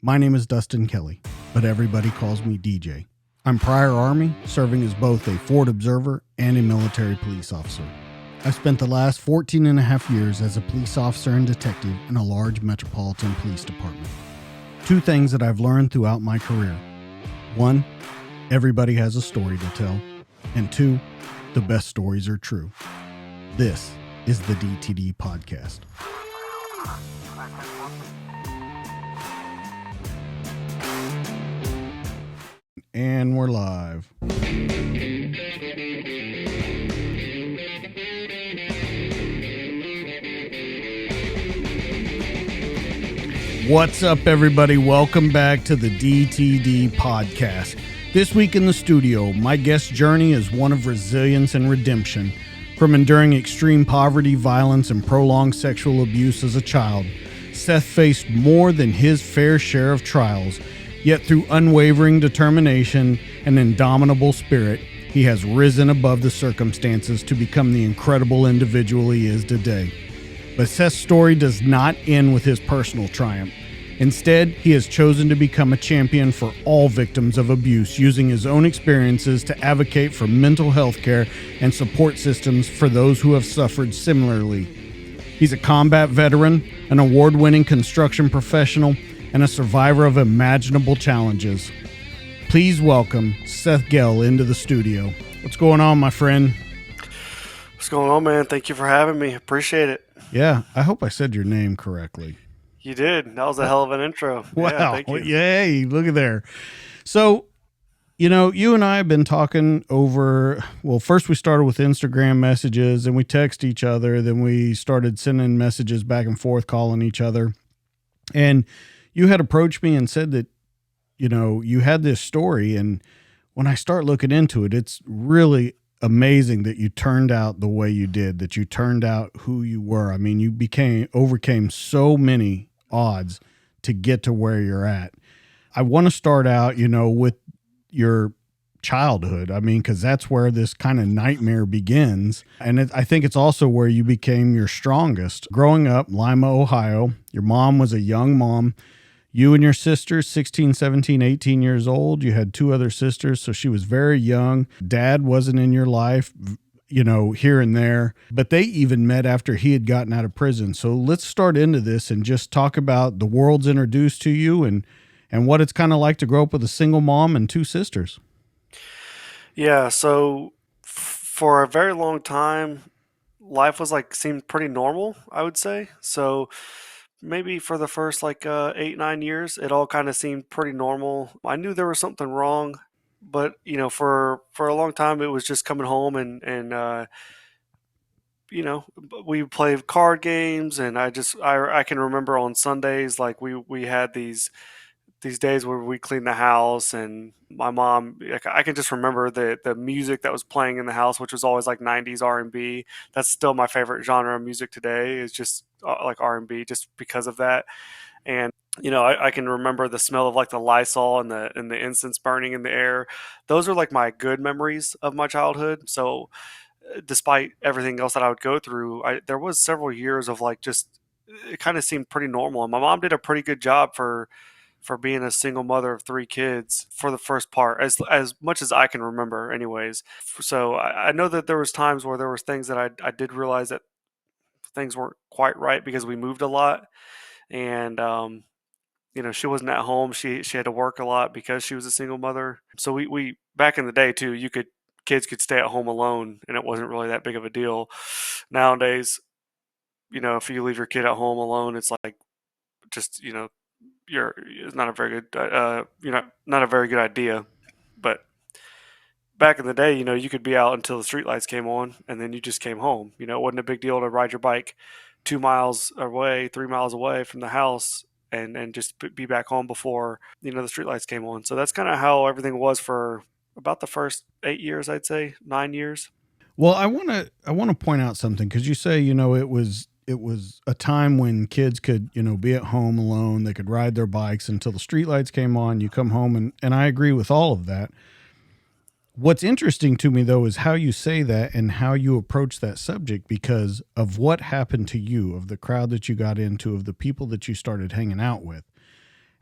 My name is Dustin Kelly, but everybody calls me DJ. I'm prior Army, serving as both a Ford observer and a military police officer. I spent the last 14 and a half years as a police officer and detective in a large metropolitan police department. Two things that I've learned throughout my career. One, everybody has a story to tell. And two, the best stories are true. This is the DTD Podcast. And we're live. What's up, everybody? Welcome back to the DTD Podcast. This week in the studio, my guest journey is one of resilience and redemption. From enduring extreme poverty, violence, and prolonged sexual abuse as a child, Seth faced more than his fair share of trials. Yet through unwavering determination and indomitable spirit, he has risen above the circumstances to become the incredible individual he is today. But Seth's story does not end with his personal triumph. Instead, he has chosen to become a champion for all victims of abuse, using his own experiences to advocate for mental health care and support systems for those who have suffered similarly. He's a combat veteran, an award-winning construction professional, and a survivor of imaginable challenges. Please welcome Seth Gehle into the studio. What's going on, my friend? What's going on, man? Thank you for having me. Appreciate it. Yeah, I hope I said your name correctly. You did. That was a hell of an intro. Wow. Yeah, thank you. Yay, look at there. So, you and I have been talking over, well, first we started with Instagram messages and we text each other. Then we started sending messages back and forth, calling each other. And you had approached me and said that, you had this story. And when I start looking into it, it's really amazing that you turned out the way you did, that you turned out who you were. I mean, you overcame so many odds to get to where you're at. I want to start out, with your childhood. I mean, because that's where this kind of nightmare begins. And I think it's also where you became your strongest. Growing up, Lima, Ohio, your mom was a young mom. You and your sister, 16, 17, 18 years old. You had two other sisters, so she was very young. Dad wasn't in your life, here and there. But they even met after he had gotten out of prison. So let's start into this and just talk about the world's introduced to you and what it's kind of like to grow up with a single mom and two sisters. Yeah, so for a very long time, life was seemed pretty normal, I would say. So maybe for the first 8, 9 years, it all kind of seemed pretty normal. I knew there was something wrong, but for a long time, it was just coming home and we played card games, and I can remember on Sundays we had these days where we cleaned the house, and my mom, I can just remember the music that was playing in the house, which was always like 90s R&B. That's still my favorite genre of music today, is just like R&B, just because of that. And I can remember the smell of like the Lysol and the incense burning in the air. Those are like my good memories of my childhood. So despite everything else that I would go through, there was several years of it kind of seemed pretty normal, and my mom did a pretty good job for being a single mother of three kids for the first part, as much as I can remember anyways. So I know that there was times where there was things that I did realize that things weren't quite right, because we moved a lot, and she wasn't at home. She had to work a lot because she was a single mother. So we back in the day too, kids could stay at home alone and it wasn't really that big of a deal. Nowadays, if you leave your kid at home alone, it's like just it's not a very good not a very good idea. But back in the day, you could be out until the streetlights came on, and then you just came home. It wasn't a big deal to ride your bike 2 miles away, 3 miles away from the house, and just be back home before the streetlights came on. So that's kind of how everything was for about the first 8 years, I'd say 9 years. Well, I want to point out something, because you say, it was a time when kids could, be at home alone. They could ride their bikes until the streetlights came on. You come home, and I agree with all of that. What's interesting to me, though, is how you say that and how you approach that subject, because of what happened to you, of the crowd that you got into, of the people that you started hanging out with.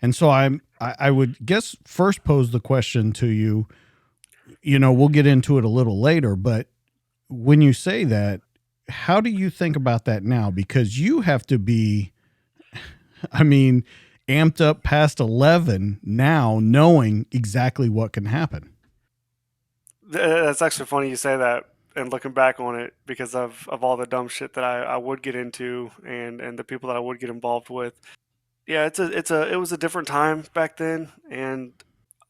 And so I would guess first pose the question to you. You know, we'll get into it a little later, but when you say that, how do you think about that now? Because you have to be, I mean, amped up past 11 now, knowing exactly what can happen. That's actually funny you say that, and looking back on it, because of all the dumb shit that I would get into, and the people that I would get involved with. Yeah, it was a different time back then, and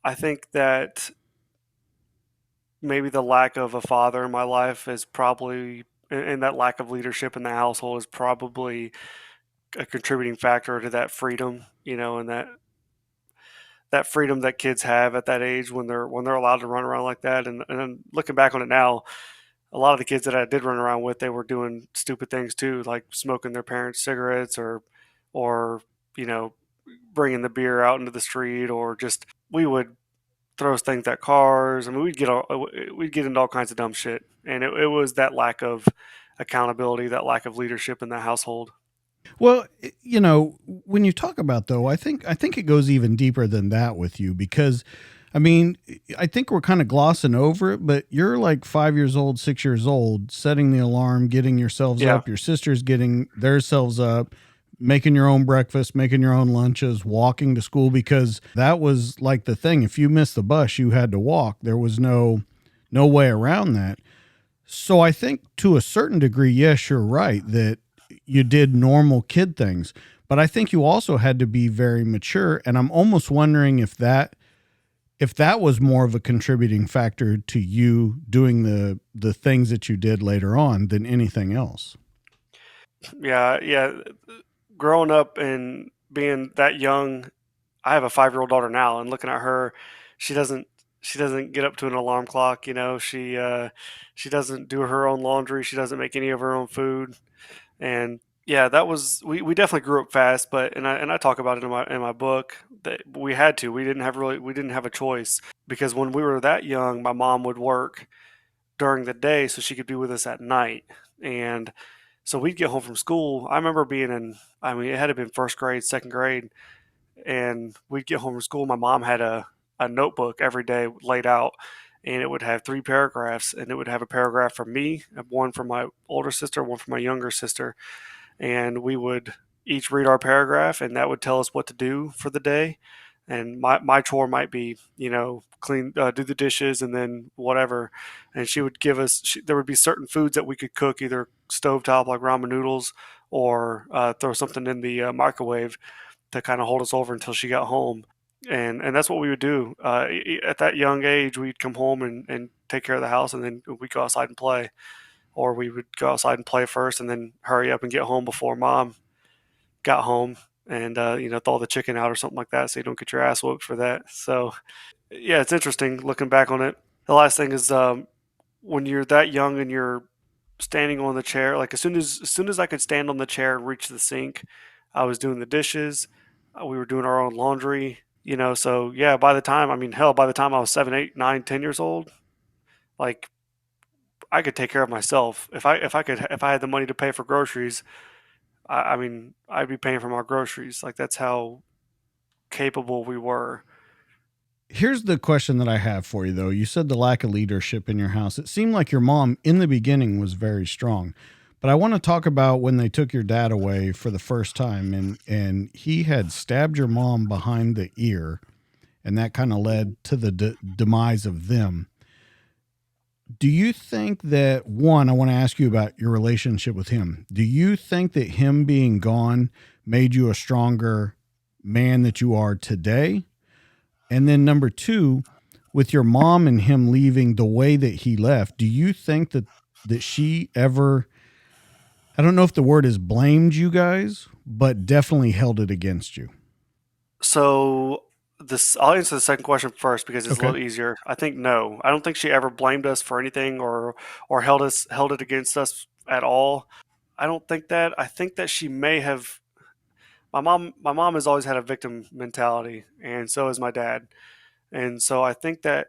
I think that maybe the lack of a father in my life is probably, and that lack of leadership in the household is probably a contributing factor to that freedom, and that freedom that kids have at that age when they're allowed to run around like that. And then looking back on it now, a lot of the kids that I did run around with, they were doing stupid things too, like smoking their parents' cigarettes, or you know, bringing the beer out into the street, or just we would throw things at cars. I mean, we'd get into all kinds of dumb shit, and it was that lack of accountability, that lack of leadership in the household. Well, you know, when you talk about though, I think it goes even deeper than that with you because I mean, I think we're kind of glossing over it, but you're like 5 years old, 6 years old, setting the alarm, getting yourselves Yeah, up, your sisters getting themselves up, making your own breakfast, making your own lunches, walking to school because that was like the thing. If you missed the bus, you had to walk. There was no way around that. So I think to a certain degree, yes, you're right that you did normal kid things, but I think you also had to be very mature. And I'm almost wondering if that was more of a contributing factor to you doing the things that you did later on than anything else. yeah. Growing up and being that young, I have a 5-year-old daughter now, and looking at her, she doesn't she doesn't get up to an alarm clock. She doesn't do her own laundry. She doesn't make any of her own food. And yeah, that was we definitely grew up fast, but and I talk about it in my book that we had to. We didn't have a choice, because when we were that young, my mom would work during the day so she could be with us at night. And so we'd get home from school. I remember being in, I mean, it had to have been first grade, second grade, and we'd get home from school. My mom had a notebook every day laid out, and it would have 3 paragraphs, and it would have a paragraph for me, one for my older sister, one for my younger sister, and we would each read our paragraph, and that would tell us what to do for the day. And my chore might be, clean, do the dishes, and then whatever. And she would give us, there would be certain foods that we could cook, either stovetop like ramen noodles, or throw something in the microwave to kind of hold us over until she got home. And that's what we would do. At that young age, we'd come home and take care of the house, and then we'd go outside and play, or we would go outside and play first, and then hurry up and get home before mom got home, and throw all the chicken out or something like that, so you don't get your ass whooped for that. So yeah, it's interesting looking back on it. The last thing is, when you're that young and you're standing on the chair, like as soon as I could stand on the chair and reach the sink, I was doing the dishes. We were doing our own laundry. So yeah, by the time, I mean, hell, by the time I was 7, 8, 9, 10 years old, like, I could take care of myself. If I had the money to pay for groceries, I mean, I'd be paying for my groceries. Like, that's how capable we were. Here's the question that I have for you though. You said the lack of leadership in your house. It seemed like your mom in the beginning was very strong. But I want to talk about when they took your dad away for the first time and he had stabbed your mom behind the ear and that kind of led to the demise of them. Do you think that one, I want to ask you about your relationship with him. Do you think that him being gone made you a stronger man that you are today? And then number two, with your mom and him leaving the way that he left, do you think that she ever, I don't know if the word is blamed you guys, but definitely held it against you? So this, I'll answer the second question first because it's a Okay. little easier. I think no. I don't think she ever blamed us for anything, or held it against us at all. I don't think that. I think that she may have. My mom has always had a victim mentality, and so has my dad. And so I think that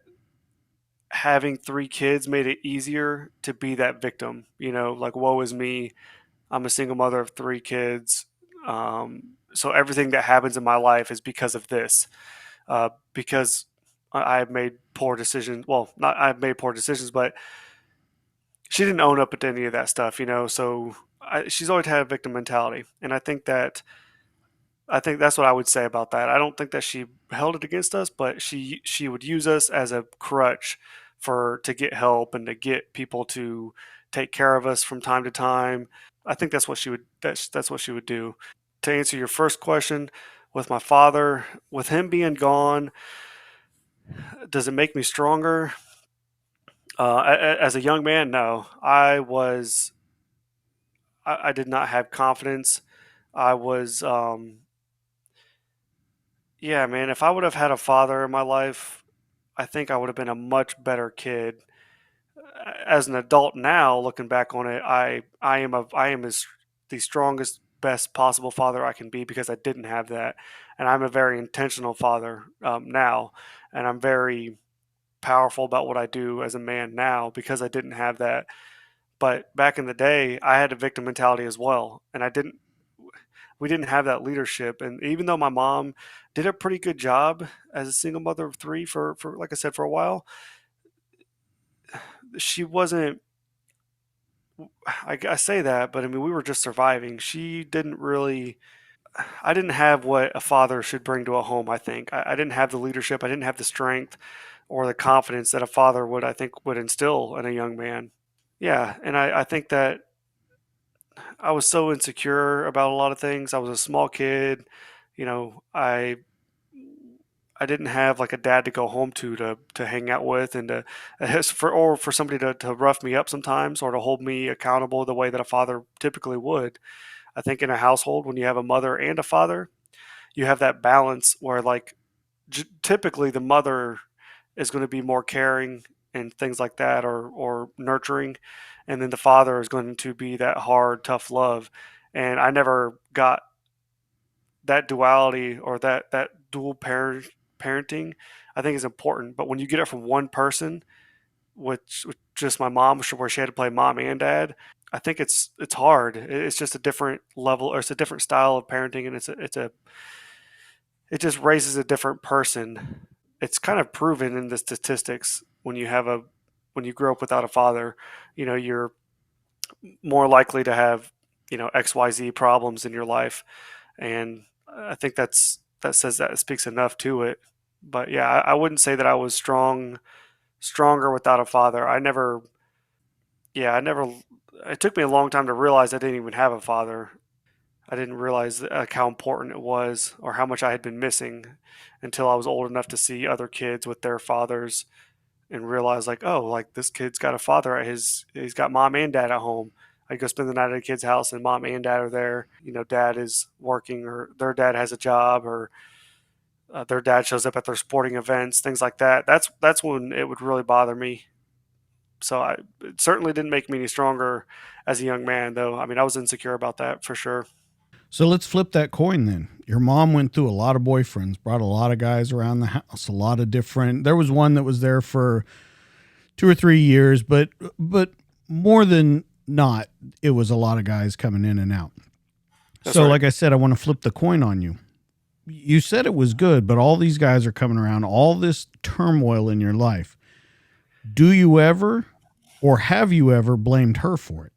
having 3 kids made it easier to be that victim. Like, woe is me. I'm a single mother of 3 kids. so everything that happens in my life is because of this, because I've made poor decisions. Well, not I've made poor decisions, but she didn't own up to any of that stuff, you know. So she's always had a victim mentality, and I think that's what I would say about that. I don't think that she held it against us, but she would use us as a crutch for to get help and to get people to take care of us from time to time. I think that's what she would do. To answer your first question, with my father, with him being gone, does it make me stronger? As a young man, no. I did not have confidence. I was yeah, man. If I would have had a father in my life, I think I would have been a much better kid. As an adult now, looking back on it, I am as the strongest, best possible father I can be because I didn't have that, and I'm a very intentional father now, and I'm very powerful about what I do as a man now because I didn't have that. But back in the day, I had a victim mentality as well, and I didn't. We didn't have that leadership, and even though my mom did a pretty good job as a single mother of three for like I said for a while, she wasn't. I say that, but I mean we were just surviving. She didn't really. I didn't have what a father should bring to a home. I think I didn't have the leadership. I didn't have the strength or the confidence that a father would. I think would instill in a young man. Yeah, and I think that I was so insecure about a lot of things. I was a small kid. You know, I didn't have like a dad to go home to hang out with and to for or for somebody to rough me up sometimes or to hold me accountable the way that a father typically would. I think in a household when you have a mother and a father, you have that balance where like typically the mother is going to be more caring and things like that or nurturing, and then the father is going to be that hard tough love. And I never got that duality or that dual parenting. I think is important, but when you get it from one person, which just my mom, where she had to play mom and dad, I think it's hard. It's just a different level, or it's a different style of parenting, and it just raises a different person. It's kind of proven in the statistics when you grow up without a father, you know, you're more likely to have, you know, XYZ problems in your life. And I think that speaks enough to it. But yeah, I wouldn't say that I was stronger without a father. I never, it took me a long time to realize I didn't even have a father. I didn't realize like how important it was or how much I had been missing until I was old enough to see other kids with their fathers and realize like, oh, like this kid's got a father at he's got mom and dad at home. I go spend the night at a kid's house and mom and dad are there. You know, dad is working or their dad has a job or their dad shows up at their sporting events, things like that. That's when it would really bother me. It certainly didn't make me any stronger as a young man, though. I mean, I was insecure about that for sure. So let's flip that coin then. Your mom went through a lot of boyfriends, brought a lot of guys around the house, a lot of different. There was one that was there for 2 or 3 years, but more than not, it was a lot of guys coming in and out. That's So, right. like I said, I want to flip the coin on you. You said it was good, but all these guys are coming around, all this turmoil in your life. Do you ever or have you ever blamed her for it?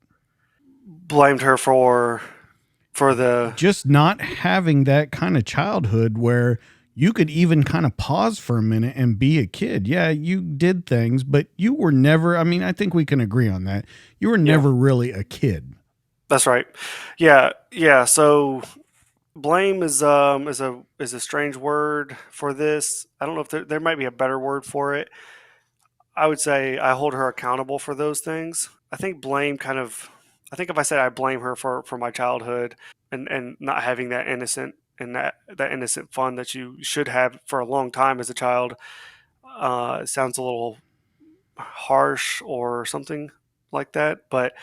Blamed her for the Just not having that kind of childhood where you could even kind of pause for a minute and be a kid. Yeah, you did things, but you were never, I mean, I think we can agree on that. You were yeah. never really a kid. That's right. Yeah. So blame is a strange word for this. I don't know if there might be a better word for it. I would say I hold her accountable for those things. I think blame kind of. I think if I said I blame her for my childhood and not having that innocent and that innocent fun that you should have for a long time as a child, it sounds a little harsh or something like that. But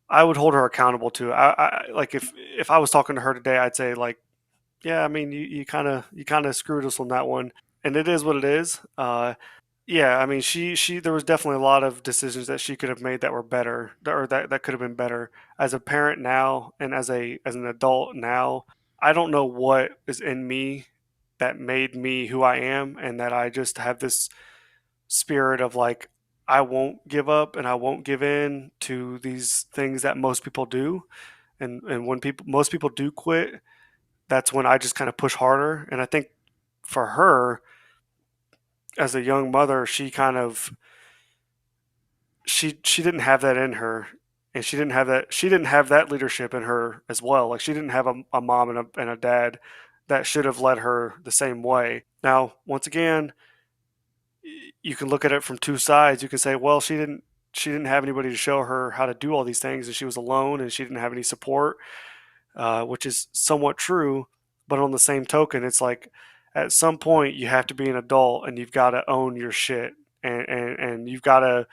I would hold her accountable to it. I like if I was talking to her today, I'd say like, yeah, I mean, you kind of screwed us on that one, and it is what it is. Yeah, I mean, she there was definitely a lot of decisions that she could have made that were better, or that could have been better. As a parent now, and as an adult now, I don't know what is in me that made me who I am, and that I just have this spirit of like, I won't give up and I won't give in to these things that most people do. And when people most people do quit, that's when I just kind of push harder. And I think for her, as a young mother, she didn't have that in her, and she didn't have that leadership in her as well. Like, she didn't have a mom and a dad that should have led her the same way. Now, once again, you can look at it from two sides. You can say, well, she didn't have anybody to show her how to do all these things, and she was alone, and she didn't have any support, which is somewhat true. But on the same token, it's like, at some point you have to be an adult and you've got to own your shit, and you've got to,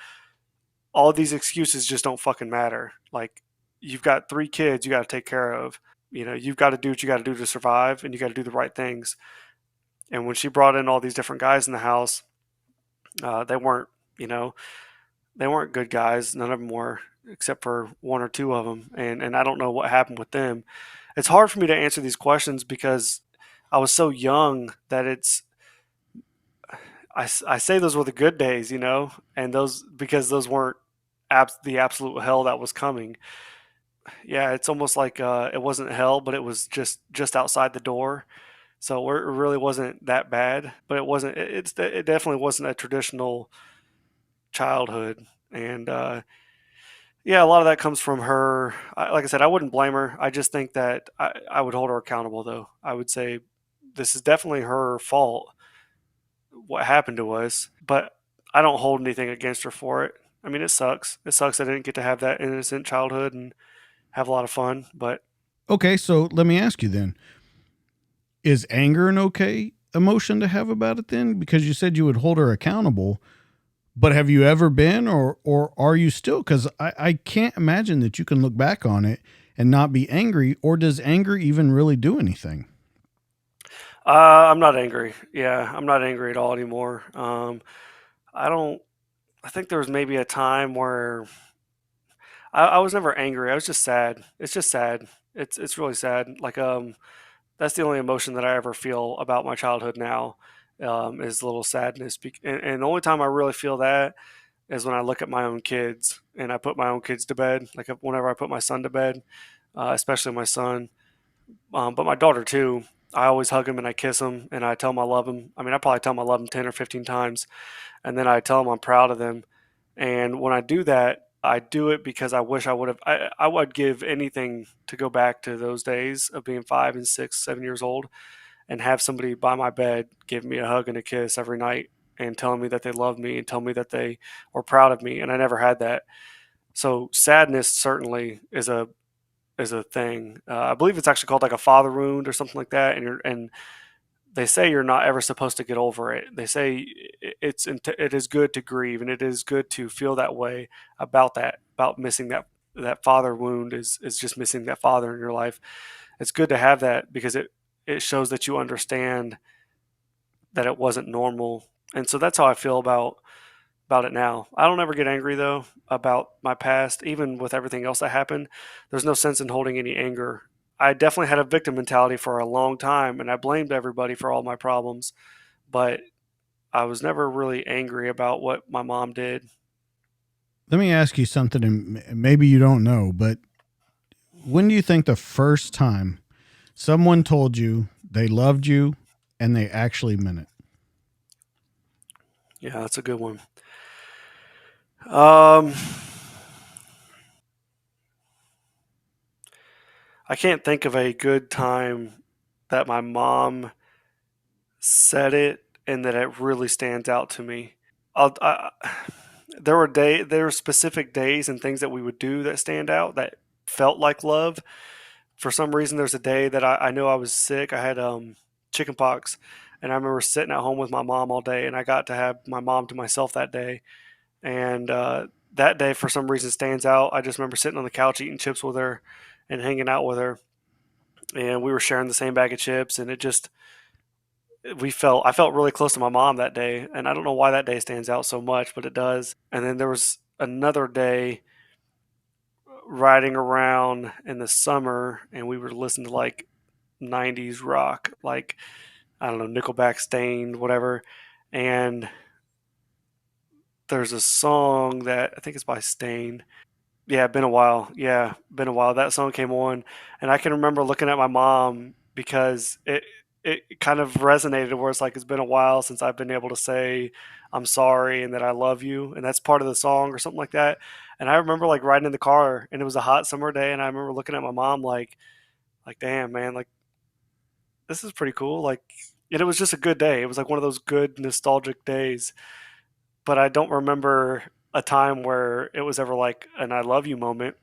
all these excuses just don't fucking matter. Like, you've got three kids you got to take care of. You've got to do what you got to do to survive, and you got to do the right things. And when she brought in all these different guys in the house, they weren't, you know, they weren't good guys. None of them were, except for one or two of them. And I don't know what happened with them. It's hard for me to answer these questions because I was so young that I say those were the good days, and those, because those weren't the absolute hell that was coming. Yeah, it's almost like it wasn't hell, but it was just outside the door. So it really wasn't that bad, but it wasn't. It definitely wasn't a traditional childhood, and yeah, a lot of that comes from her. Like I said, I wouldn't blame her. I just think that I would hold her accountable, though. I would say this is definitely her fault, what happened to us, but I don't hold anything against her for it. I mean, it sucks. It sucks I didn't get to have that innocent childhood and have a lot of fun, but Okay, so let me ask you then: is anger an okay emotion to have about it then? Because you said you would hold her accountable, but have you ever been, or are you still? Because I can't imagine that you can look back on it and not be angry. Or does anger even really do anything? I'm not angry. Yeah, I'm not angry at all anymore. I don't. I think there was maybe a time where I was never angry. I was just sad. It's just sad. It's really sad. Like, that's the only emotion that I ever feel about my childhood now, is a little sadness. And the only time I really feel that is when I look at my own kids and I put my own kids to bed. Like, whenever I put my son to bed, especially my son, but my daughter too. I always hug him and I kiss him and I tell him I love him. I mean, I probably tell him I love him 10 or 15 times, and then I tell him I'm proud of them. And when I do that, I do it because I wish I would have. I would give anything to go back to those days of being 5 and 6, 7 years old, and have somebody by my bed give me a hug and a kiss every night and telling me that they love me and tell me that they were proud of me. And I never had that. So sadness certainly is a thing. I believe it's actually called like a father wound or something like that. And they say you're not ever supposed to get over it. They say it is good to grieve, and it is good to feel that way about missing that father wound, is just missing that father in your life. It's good to have that because it shows that you understand that it wasn't normal. And so that's how I feel about it now. I don't ever get angry though about my past, even with everything else that happened. There's no sense in holding any anger. I definitely had a victim mentality for a long time, and I blamed everybody for all my problems, but I was never really angry about what my mom did. Let me ask you something, and maybe you don't know, but when do you think the first time someone told you they loved you and they actually meant it? Yeah, that's a good one. Um, I can't think of a good time that my mom said it and that it really stands out to me. I there were specific days and things that we would do that stand out that felt like love. For some reason, there's a day that I know I was sick. I had chicken pox, and I remember sitting at home with my mom all day, and I got to have my mom to myself that day. And that day, for some reason, stands out. I just remember sitting on the couch eating chips with her and hanging out with her, and we were sharing the same bag of chips, and it just we felt I felt really close to my mom that day, and I don't know why that day stands out so much, but it does. And then there was another day riding around in the summer, and we were listening to like '90s rock, like I don't know, Nickelback, Stained, whatever. And there's a song that I think it's by Stained. Yeah, been a while. Yeah, been a while. That song came on, and I can remember looking at my mom because it kind of resonated where it's like it's been a while since I've been able to say I'm sorry and that I love you, and that's part of the song or something like that. And I remember like riding in the car, and it was a hot summer day, and I remember looking at my mom like damn man, like this is pretty cool. Like, and it was just a good day. It was like one of those good nostalgic days, but I don't remember a time where it was ever like an I love you moment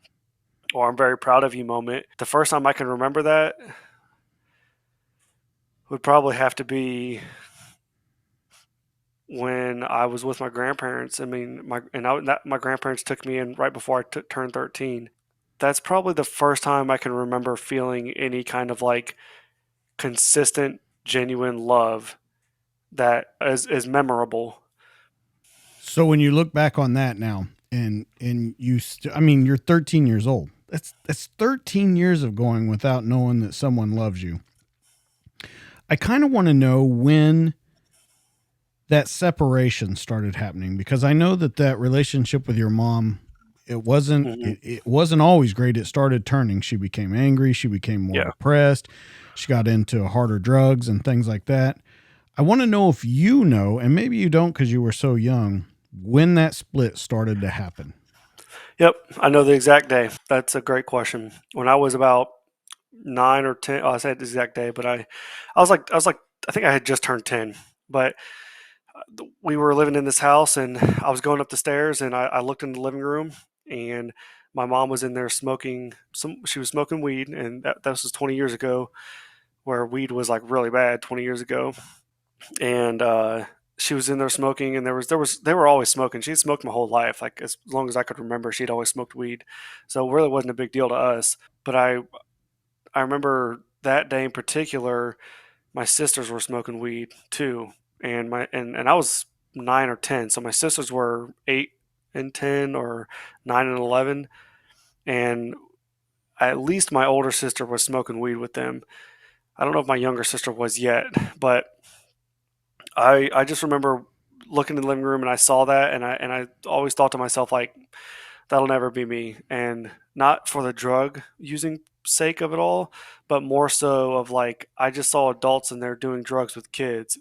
or I'm very proud of you moment. The first time I can remember that would probably have to be when I was with my grandparents. I mean, my grandparents took me in right before I turned 13. That's probably the first time I can remember feeling any kind of like consistent, genuine love that is memorable. So when you look back on that now, and I mean, you're 13 years old. That's 13 years of going without knowing that someone loves you. I kind of want to know when that separation started happening, because I know that relationship with your mom, Hmm. it wasn't always great. It started turning. She became angry. She became more Yeah. depressed. She got into harder drugs and things like that. I want to know if you know, and maybe you don't because you were so young, when that split started to happen. Yep. I know the exact day. That's a great question. When I was about 9 or 10, oh, I said the exact day, but I was like, I think I had just turned 10, but we were living in this house and I was going up the stairs and I looked in the living room and my mom was in there smoking she was smoking weed, and that was 20 years ago, where weed was like really bad 20 years ago. And she was in there smoking, and they were always smoking. She'd smoked my whole life, like as long as I could remember. She'd always smoked weed, so it really wasn't a big deal to us. But I remember that day in particular, my sisters were smoking weed too, and and I was 9 or 10, so my sisters were 8 and 10 or 9 and 11, and at least my older sister was smoking weed with them. I don't know if my younger sister was yet, but I just remember looking in the living room and I saw that, and I always thought to myself like, that'll never be me. And not for the drug using sake of it all, but more so of like I just saw adults in there doing drugs with kids.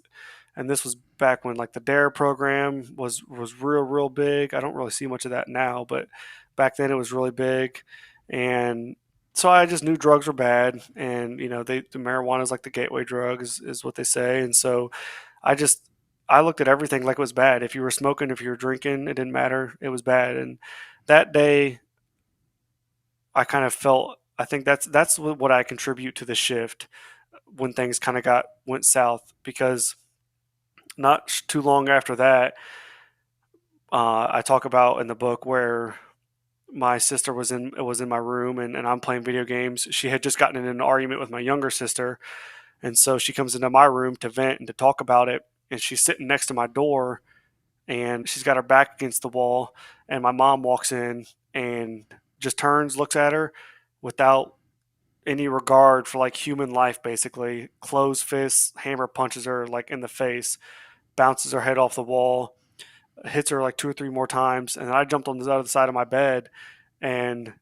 And this was back when like the Dare program was real big. I don't really see much of that now, but back then it was really big. And so I just knew drugs were bad, and you know the marijuana is like the gateway drug is what they say. And so I just I looked at everything like it was bad. If you were smoking, if you were drinking, it didn't matter. It was bad. And that day, I kind of felt. I think that's what I contribute to the shift when things kind of got went south, because not too long after that, I talk about in the book where my sister was in my room, and I'm playing video games. She had just gotten in an argument with my younger sister, and so she comes into my room to vent and to talk about it. And she's sitting next to my door, and she's got her back against the wall, and my mom walks in and just turns, looks at her without any regard for like human life, basically closed fists, hammer punches her like in the face, bounces her head off the wall, hits her like two or three more times. And then I jumped on the other side of my bed, and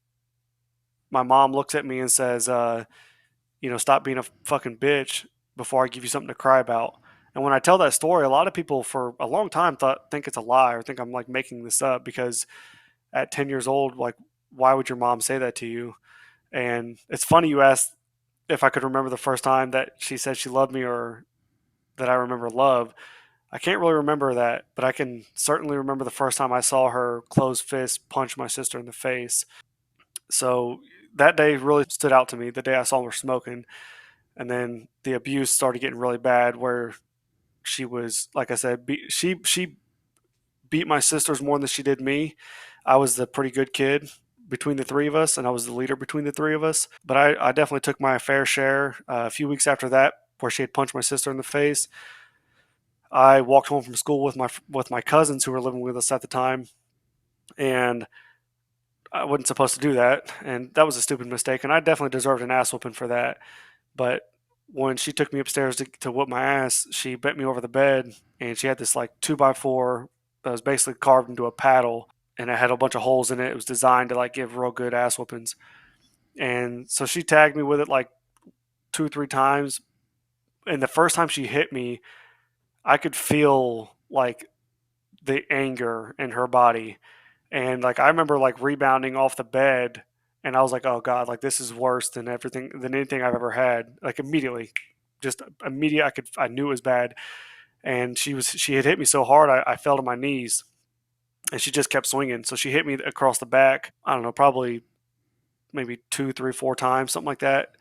my mom looks at me and says, you know, stop being a fucking bitch before I give you something to cry about. And when I tell that story, a lot of people for a long time think it's a lie or think I'm like making this up, because at 10 years old, like, why would your mom say that to you? And it's funny you asked if I could remember the first time that she said she loved me, or that I remember love. I can't really remember that, but I can certainly remember the first time I saw her closed fist punch my sister in the face. So that day really stood out to me, the day I saw her smoking. And then the abuse started getting really bad, where she was, like I said, she beat my sisters more than she did me. I was the pretty good kid between the three of us, and I was the leader between the three of us. But I definitely took my fair share. A few weeks after that, where she had punched my sister in the face, I walked home from school with my cousins who were living with us at the time, and I wasn't supposed to do that, and that was a stupid mistake, and I definitely deserved an ass whooping for that. But when she took me upstairs to whoop my ass, she bent me over the bed, and she had this like 2x4 that was basically carved into a paddle, and it had a bunch of holes in it. It was designed to like give real good ass whoopings. And so she tagged me with it like 2 3 times. And the first time she hit me, I could feel like the anger in her body. And like I remember like rebounding off the bed, and I was like, "Oh God, like this is worse than anything I've ever had." Like immediately, just immediate. I knew it was bad, and she had hit me so hard I fell to my knees, and she just kept swinging. So she hit me across the back. I don't know, probably maybe 2 3 4 times, something like that.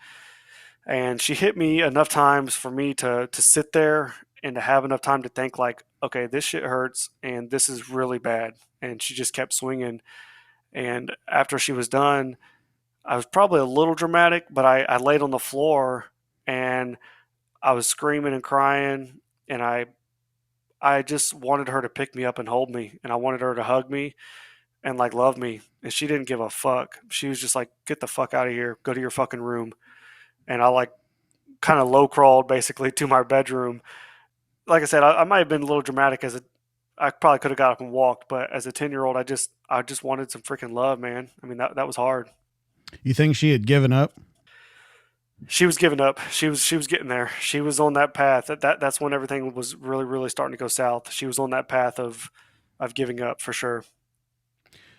And she hit me enough times for me to sit there and to have enough time to think like, okay, this shit hurts and this is really bad. And she just kept swinging. And after she was done, I was probably a little dramatic, but I laid on the floor and I was screaming and crying, and I just wanted her to pick me up and hold me, and I wanted her to hug me and like love me. And she didn't give a fuck. She was just like, get the fuck out of here, go to your fucking room. And I like kind of low crawled basically to my bedroom. Like I said, I might have been a little dramatic as a I probably could have got up and walked, but as a 10-year old, I just wanted some freaking love, man. I mean that was hard. You think she had given up? She was giving up. She was getting there. She was on that path. That's when everything was really really starting to go south. She was on that path of giving up for sure.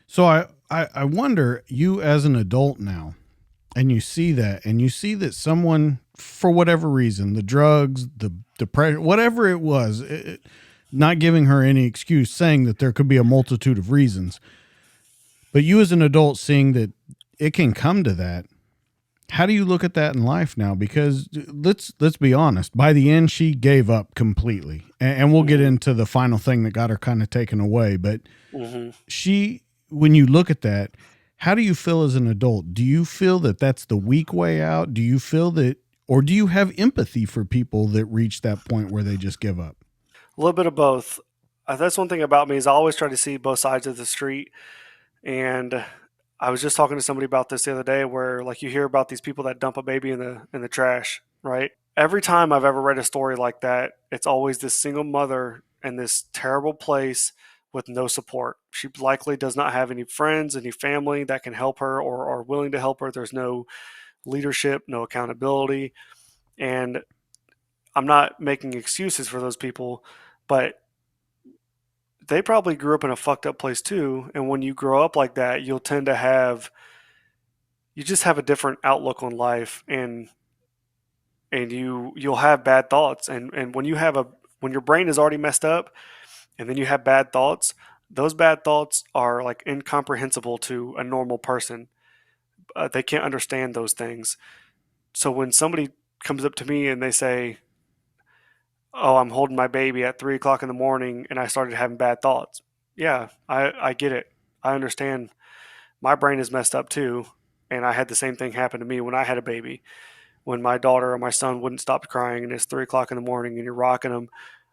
So I wonder, you as an adult now, and you see that, and you see that someone, for whatever reason, the drugs, the depression, whatever it was, not giving her any excuse, saying that there could be a multitude of reasons, but you as an adult seeing that it can come to that. How do you look at that in life now? Because let's be honest. By the end, she gave up completely, and we'll get Hmm. into the final thing that got her kind of taken away. But Hmm. she, when you look at that, how do you feel as an adult? Do you feel that that's the weak way out? Do you feel that, or do you have empathy for people that reach that point where they just give up? A little bit of both. That's one thing about me is I always try to see both sides of the street. And I was just talking to somebody about this the other day, where like you hear about these people that dump a baby in the trash, right? Every time I've ever read a story like that, it's always this single mother in this terrible place with no support. She likely does not have any friends, any family that can help her or are willing to help her. There's no leadership, no accountability. And I'm not making excuses for those people, but they probably grew up in a fucked up place too. And when you grow up like that, you'll tend to you just have a different outlook on life, and you'll have bad thoughts. And when your brain is already messed up and then you have bad thoughts, those bad thoughts are like incomprehensible to a normal person. They can't understand those things. So when somebody comes up to me and they say, "Oh, I'm holding my baby at 3 o'clock in the morning and I started having bad thoughts," yeah, I get it. I understand. My brain is messed up too, and I had the same thing happen to me when I had a baby. When my daughter or my son wouldn't stop crying and it's 3 o'clock in the morning and you're rocking them,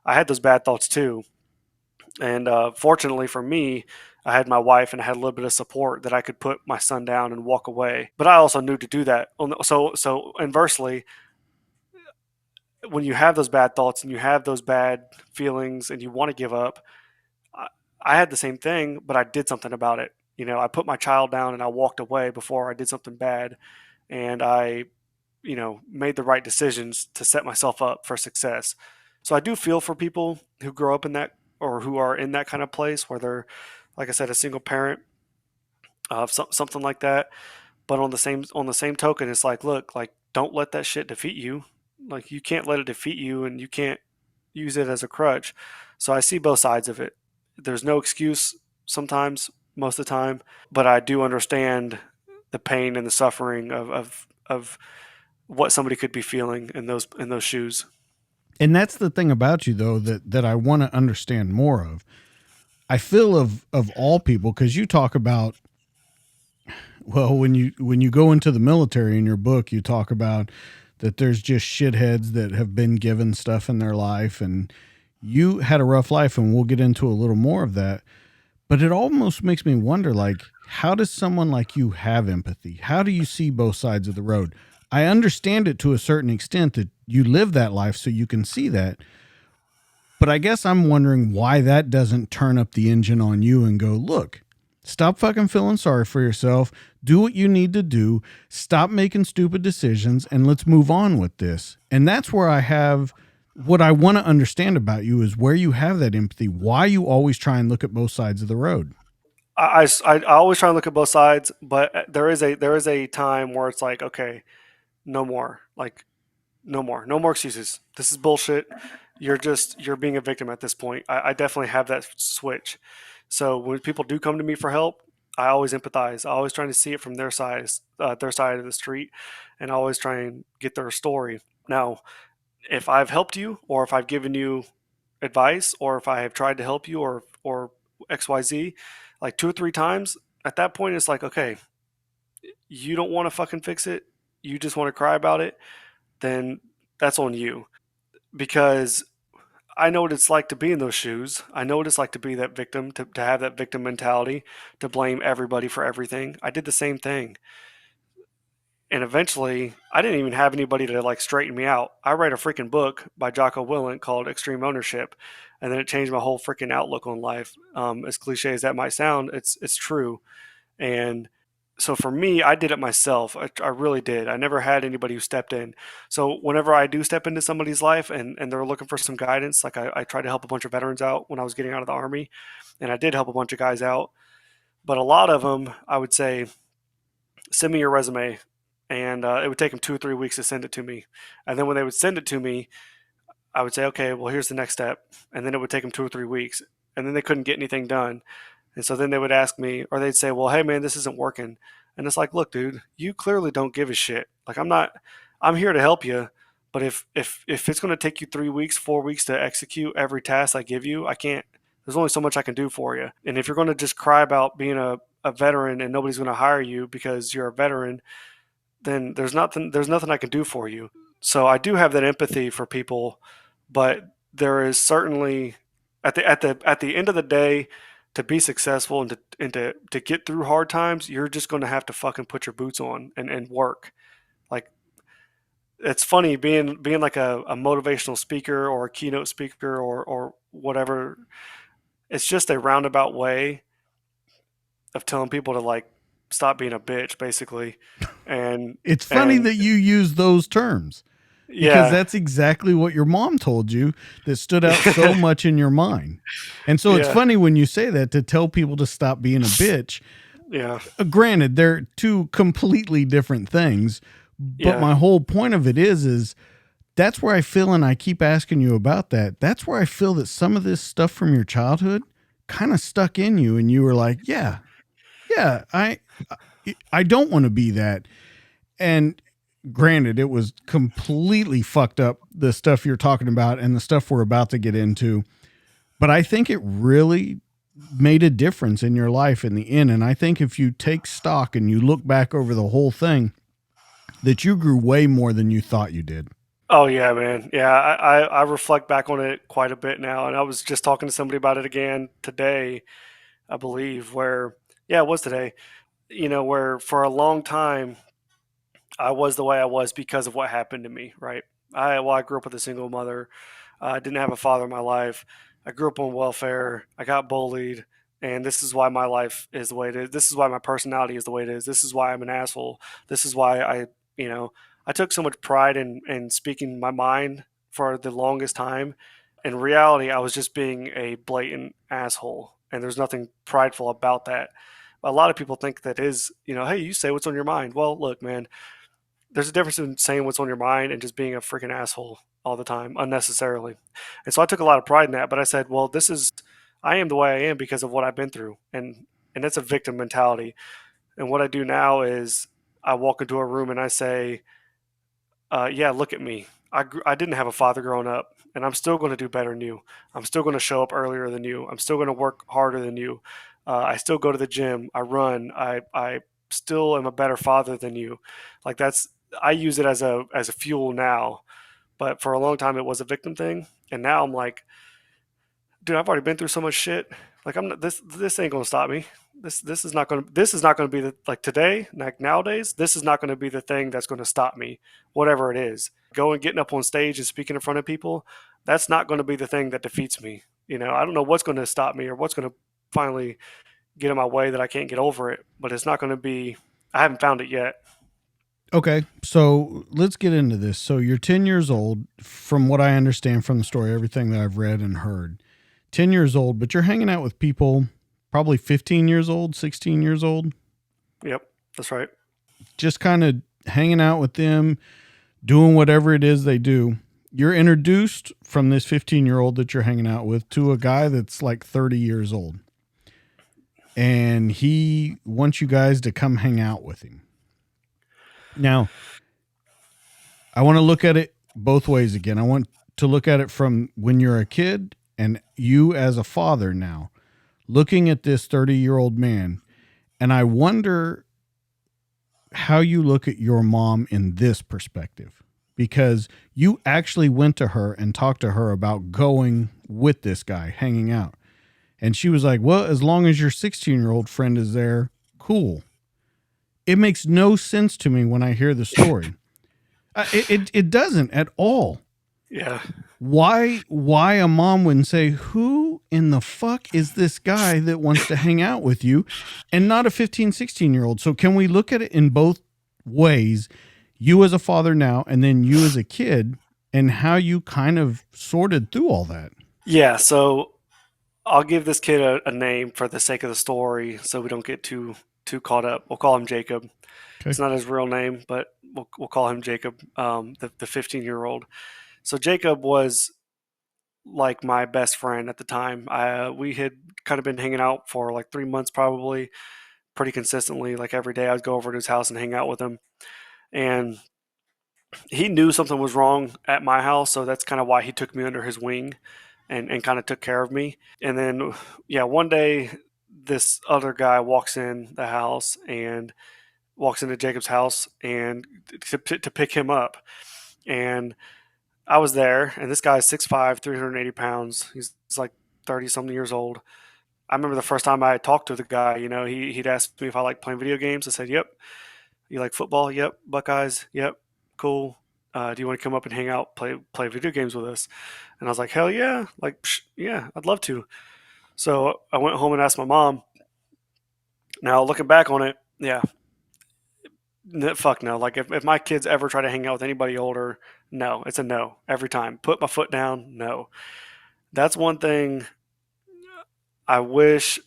I had those bad thoughts too. And fortunately for me, I had my wife and I had a little bit of support that I could put my son down and walk away. But I also knew to do that. So inversely, when you have those bad thoughts and you have those bad feelings and you want to give up, I, I had the same thing, but I did something about it. I put my child down and I walked away before I did something bad, and I made the right decisions to set myself up for success. So I do feel for people who grow up in that, or who are in that kind of place where they're, like I said, a single parent of something like that. But on the same token, it's like, look, like don't let that shit defeat you. Like you can't let it defeat you, and you can't use it as a crutch. So I see both sides of it. There's no excuse sometimes, most of the time, but I do understand the pain and the suffering of what somebody could be feeling in those shoes. And that's the thing about you, though, that I want to understand more of. I feel of all people, because you talk about, well, when you go into the military in your book, you talk about that there's just shitheads that have been given stuff in their life, and you had a rough life, and we'll get into a little more of that. But it almost makes me wonder, like, how does someone like you have empathy? How do you see both sides of the road? I understand it to a certain extent, that you live that life so you can see that. But I guess I'm wondering why that doesn't turn up the engine on you and go, look, stop fucking feeling sorry for yourself. Do what you need to do. Stop making stupid decisions and let's move on with this. And that's where I have what I want to understand about you is where you have that empathy, why you always try and look at both sides of the road. I always try and look at both sides, but there is a time where it's like, okay, no more. Like, no more excuses. This is bullshit. You're being a victim at this point. I definitely have that switch. So when people do come to me for help, I always empathize. I always trying to see it from their side of the street, and I always try and get their story. Now, if I've helped you, or if I've given you advice, or if I have tried to help you, or XYZ, like 2 or 3 times, at that point it's like, okay, you don't want to fucking fix it. You just want to cry about it. Then that's on you, because I know what it's like to be in those shoes. I know what it's like to be that victim, to have that victim mentality, to blame everybody for everything. I did the same thing. And eventually, I didn't even have anybody to like straighten me out. I read a freaking book by Jocko Willink called Extreme Ownership, and then it changed my whole freaking outlook on life. As cliche as that might sound, it's true. And so for me, I did it myself. I really did. I never had anybody who stepped in. So whenever I do step into somebody's life, and they're looking for some guidance, like I tried to help a bunch of veterans out when I was getting out of the Army, and I did help a bunch of guys out. But a lot of them, I would say, send me your resume. And it would take them 2 or 3 weeks to send it to me. And then when they would send it to me, I would say, okay, well, here's the next step. And then it would take them 2 or 3 weeks. And then they couldn't get anything done. And so then they would ask me, or they'd say, well, hey, man, this isn't working. And it's like, look, dude, you clearly don't give a shit. Like, I'm here to help you. But if it's going to take you 3 weeks, 4 weeks to execute every task I give you, I can't, there's only so much I can do for you. And if you're going to just cry about being a veteran and nobody's going to hire you because you're a veteran, then there's nothing I can do for you. So I do have that empathy for people, but there is certainly at the end of the day, to be successful and to get through hard times, you're just going to have to fucking put your boots on and work. Like, it's funny being like a motivational speaker or a keynote speaker or whatever. It's just a roundabout way of telling people to like stop being a bitch, basically. And It's funny and that you use those terms because yeah. that's exactly what your mom told you that stood out so much in your mind. And so it's Yeah. funny when you say that to tell people to stop being a bitch. Yeah. Granted, they're two completely different things, but Yeah. my whole point of it is that's where I feel, and I keep asking you about that. That's where I feel that some of this stuff from your childhood kind of stuck in you, and you were like, yeah, yeah, I don't want to be that. And granted, it was completely fucked up, the stuff you're talking about and the stuff we're about to get into. But I think it really made a difference in your life in the end. And I think if you take stock and you look back over the whole thing, that you grew way more than you thought you did. Oh yeah, man. Yeah, I reflect back on it quite a bit now, and I was just talking to somebody about it again today, I believe. Where, yeah, it was today. Where for a long time I was the way I was because of what happened to me. Right. I grew up with a single mother. I didn't have a father in my life. I grew up on welfare. I got bullied, and this is why my life is the way it is. This is why my personality is the way it is. This is why I'm an asshole. This is why you know, I took so much pride in speaking my mind for the longest time. In reality, I was just being a blatant asshole, and there's nothing prideful about that. A lot of people think that is, hey, you say what's on your mind. Well, look, man, there's a difference in saying what's on your mind and just being a freaking asshole all the time unnecessarily. And so I took a lot of pride in that, but I said, well, I am the way I am because of what I've been through. And that's a victim mentality. And what I do now is I walk into a room and I say, yeah, look at me. I didn't have a father growing up, and I'm still going to do better than you. I'm still going to show up earlier than you. I'm still going to work harder than you. I still go to the gym. I run. I still am a better father than you. Like, I use it as a fuel now, but for a long time it was a victim thing, and now I'm like, dude, I've already been through so much shit. Like I'm not, this ain't gonna stop me. This is not gonna be the like today, like nowadays, this is not gonna be the thing that's gonna stop me, whatever it is. Going getting up on stage and speaking in front of people, that's not gonna be the thing that defeats me. I don't know what's gonna stop me or what's gonna finally get in my way that I can't get over it, but it's not gonna be I haven't found it yet. Okay, so let's get into this. So you're 10 years old, from what I understand from the story, everything that I've read and heard. 10 years old, but you're hanging out with people probably 15 years old, 16 years old, Yep, that's right. just kind of hanging out with them, doing whatever it is they do. You're introduced from this 15-year-old that you're hanging out with to a guy that's like 30 years old. And he wants you guys to come hang out with him. Now, I want to look at it both ways again. I want to look at it from when you're a kid and you as a father now, looking at this 30-year-old man. And I wonder how you look at your mom in this perspective, because you actually went to her and talked to her about going with this guy, hanging out. And she was like, well, as long as your 16-year-old friend is there, cool. It makes no sense to me when I hear the story. It doesn't at all. Yeah. Why a mom wouldn't say, who in the fuck is this guy that wants to hang out with you, and not a 15, 16-year-old? So can we look at it in both ways, you as a father now and then you as a kid, and how you kind of sorted through all that? Yeah, so I'll give this kid a name for the sake of the story so we don't get too caught up. We'll call him Jacob. Okay. It's not his real name, but we'll call him Jacob, the 15-year-old. So Jacob was like my best friend at the time. We had kind of been hanging out for like 3 months, probably pretty consistently. Like every day, I'd go over to his house and hang out with him, and he knew something was wrong at my house, so that's kind of why he took me under his wing and kind of took care of me. And then, yeah, one day this other guy walks in the house and walks into Jacob's house and to pick him up. And I was there, and this guy's 6'5", 380 pounds. He's like 30 something years old. I remember the first time I talked to the guy, he'd asked me if I like playing video games. I said, yep. You like football? Yep. Buckeyes? Yep. Cool. Do you want to come up and hang out, play video games with us? And I was like, hell yeah. Like, yeah, I'd love to. So I went home and asked my mom. Now, looking back on it, yeah, fuck no. Like, if my kids ever try to hang out with anybody older, no, it's a no every time. Put my foot down, no. That's one thing I wish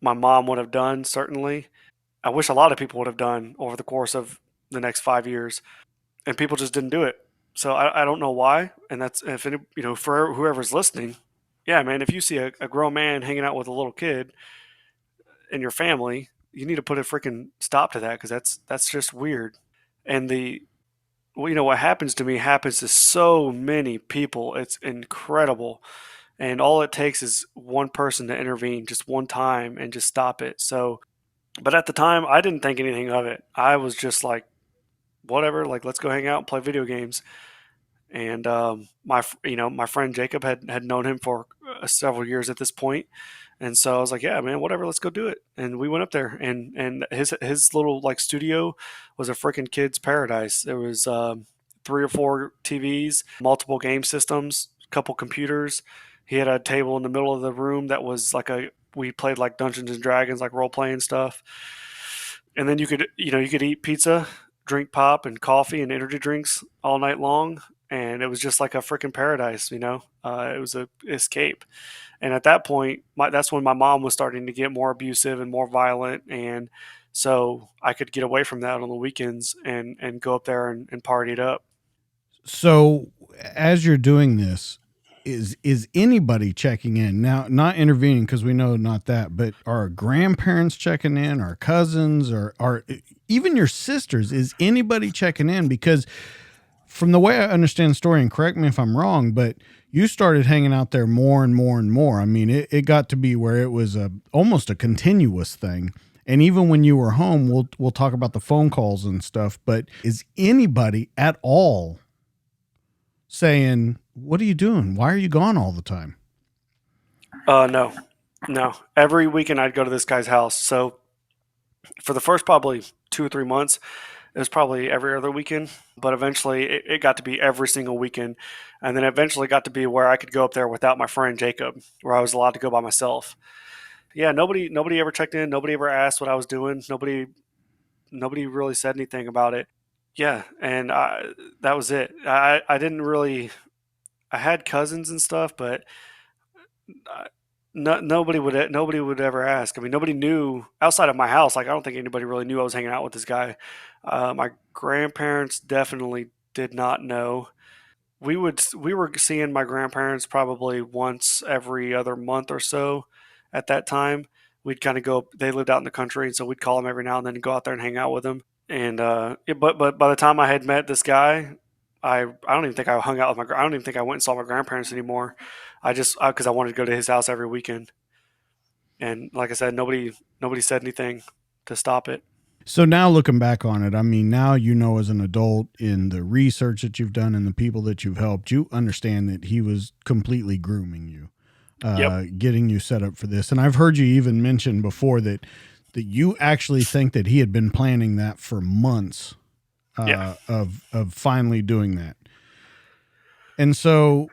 my mom would have done, certainly. I wish a lot of people would have done over the course of the next 5 years, and people just didn't do it. So I don't know why. And that's, if any, for whoever's listening, yeah, man, if you see a grown man hanging out with a little kid in your family, you need to put a freaking stop to that, because that's just weird. And what happens to me happens to so many people. It's incredible. And all it takes is one person to intervene just one time and just stop it. So, but at the time, I didn't think anything of it. I was just like, whatever, like, let's go hang out and play video games. And my friend Jacob had known him for several years at this point, and so I was like, yeah, man, whatever, let's go do it. And we went up there, and his little like studio was a freaking kid's paradise. There was 3 or 4 TVs, multiple game systems, a couple computers. He had a table in the middle of the room that was like we played like Dungeons and Dragons, like role playing stuff. And then you could eat pizza, drink pop and coffee and energy drinks all night long, and it was just like a freaking paradise. It was a escape. And at that point, that's when my mom was starting to get more abusive and more violent, and so I could get away from that on the weekends and go up there and party it up. So as you're doing this, is anybody checking in now? Not intervening, because we know not that, but are grandparents checking in? Are cousins, or are even your sisters? Is anybody checking in? Because from the way I understand the story, and correct me if I'm wrong, but you started hanging out there more and more and more. I mean, it got to be where it was almost a continuous thing. And even when you were home, we'll talk about the phone calls and stuff. But is anybody at all saying, "What are you doing? Why are you gone all the time?" No, No, every weekend I'd go to this guy's house. So for the first probably 2 or 3 months, it was probably every other weekend. But eventually, it got to be every single weekend, and then eventually got to be where I could go up there without my friend Jacob, where I was allowed to go by myself. Yeah, nobody ever checked in. Nobody ever asked what I was doing. Nobody really said anything about it. Yeah, and that was it. I didn't really. I had cousins and stuff, but uh, nobody would ever ask. I mean, nobody knew outside of my house. Like, I don't think anybody really knew I was hanging out with this guy. My grandparents definitely did not know. We were seeing my grandparents probably once every other month or so. At that time, we'd kind of go. They lived out in the country, and so we'd call them every now and then and go out there and hang out with them. And but by the time I had met this guy, I don't even think I hung out with I don't even think I went and saw my grandparents anymore. I just because I wanted to go to his house every weekend. And like I said, nobody said anything to stop it. So now looking back on it, I mean, now you know as an adult in the research that you've done and the people that you've helped, you understand that he was completely grooming you, Yep. getting you set up for this. And I've heard you even mention before that you actually think that he had been planning that for months, Yeah. of finally doing that. And so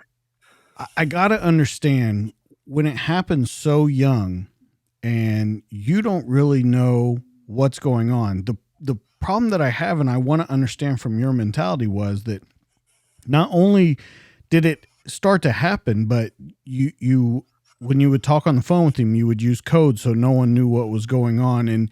I got to understand when it happens so young and you don't really know what's going on. The problem that I have and I want to understand from your mentality was that not only did it start to happen, but you when you would talk on the phone with him, you would use code so no one knew what was going on. And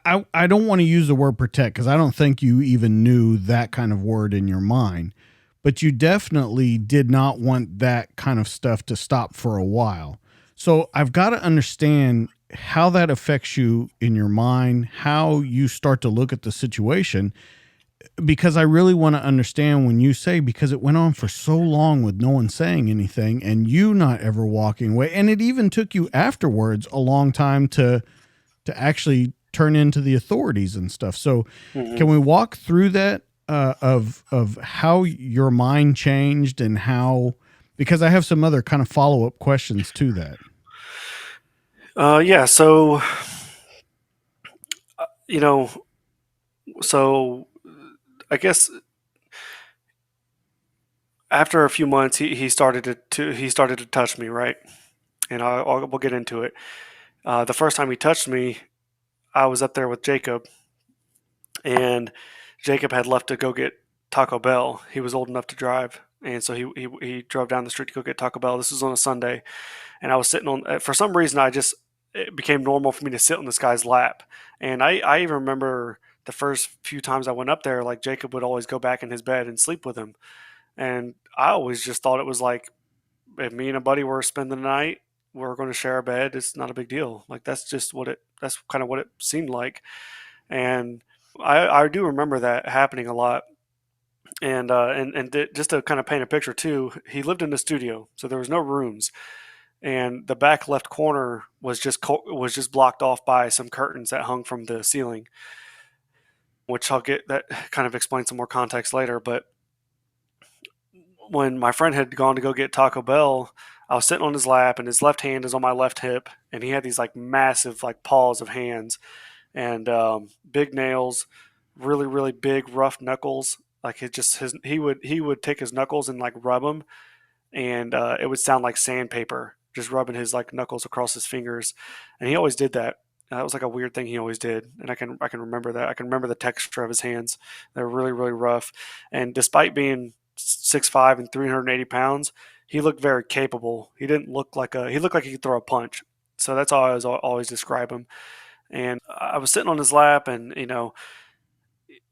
I don't want to use the word protect because I don't think you even knew that kind of word in your mind. But you definitely did not want that kind of stuff to stop for a while. So I've got to understand how that affects you in your mind, how you start to look at the situation, because I really want to understand when you say, because it went on for so long with no one saying anything and you not ever walking away. And it even took you afterwards a long time to actually turn into the authorities and stuff. So Hmm. can we walk through that, of how your mind changed and how, because I have some other kind of follow-up questions to that. Yeah. So you know, so I guess after a few months, he started he started to touch me, right? And we'll get into it. The first time he touched me, I was up there with Jacob, and Jacob had left to go get Taco Bell. He was old enough to drive, and so he drove down the street to go get Taco Bell. This was on a Sunday, and I was sitting on. For some reason, it became normal for me to sit on this guy's lap, and I even remember the first few times I went up there, like Jacob would always go back in his bed and sleep with him, and I always just thought it was like if me and a buddy were spending the night, we're going to share a bed. It's not a big deal. Like that's just what it. That's kind of what it seemed like, and I do remember that happening a lot. And just to kind of paint a picture too, he lived in the studio, so there was no rooms, and the back left corner was just blocked off by some curtains that hung from the ceiling, which I'll get that kind of explain some more context later. But when my friend had gone to go get Taco Bell, I was sitting on his lap, and his left hand is on my left hip, and he had these like massive like paws of hands and big nails, really big rough knuckles. Like it just he would take his knuckles and like rub them, and it would sound like sandpaper, just rubbing his like knuckles across his fingers, and he always did that. That was like a weird thing he always did, and I can remember that. I can remember the texture of his hands; they're really rough. And despite being 6'5" and 380 pounds, he looked very capable. He didn't look like a he looked like he could throw a punch. So that's how I was always describe him. And I was sitting on his lap, and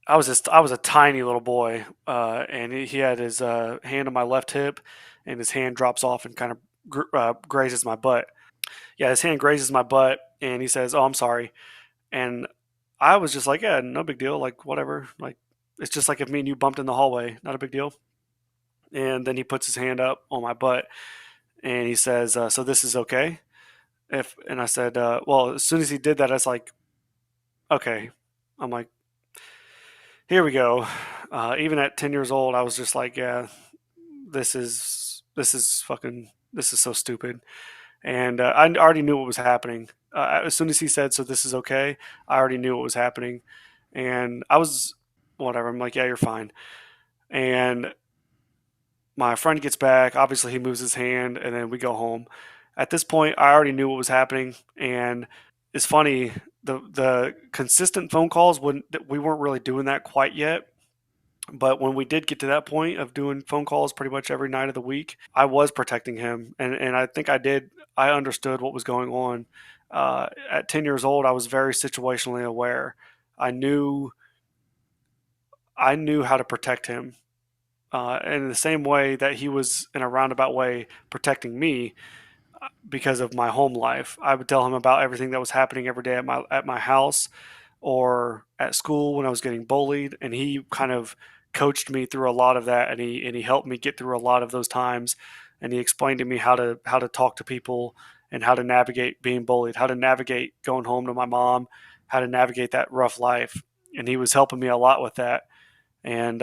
I was a tiny little boy, and he had his hand on my left hip, and his hand drops off and kind of grazes my butt. Yeah, his hand grazes my butt, and he says, "Oh, I'm sorry." And I was just like, "Yeah, no big deal. Like whatever. Like it's just like if me and you bumped in the hallway, not a big deal." And then he puts his hand up on my butt, and he says, "So this is okay?" If and I said, "Well," as soon as he did that, I was like, "Okay." I'm like, "Here we go." Even at 10 years old, I was just like, "Yeah, this is fucking this is so stupid." And I already knew what was happening. As soon as he said, "So this is okay," I already knew what was happening, and I was whatever. I'm like, "Yeah, you're fine." And my friend gets back. Obviously, he moves his hand, and then we go home. At this point, I already knew what was happening, and it's funny, the consistent phone calls, when we weren't really doing that quite yet. But when we did get to that point of doing phone calls pretty much every night of the week, I was protecting him, and I think I did. I understood what was going on. At 10 years old, I was very situationally aware. I knew I knew how to protect him, in the same way that he was in a roundabout way protecting me because of my home life. I would tell him about everything that was happening every day at my house or at school when I was getting bullied, and he kind of coached me through a lot of that, and he helped me get through a lot of those times, and he explained to me how to talk to people and how to navigate being bullied, how to navigate going home to my mom, how to navigate that rough life, and he was helping me a lot with that. And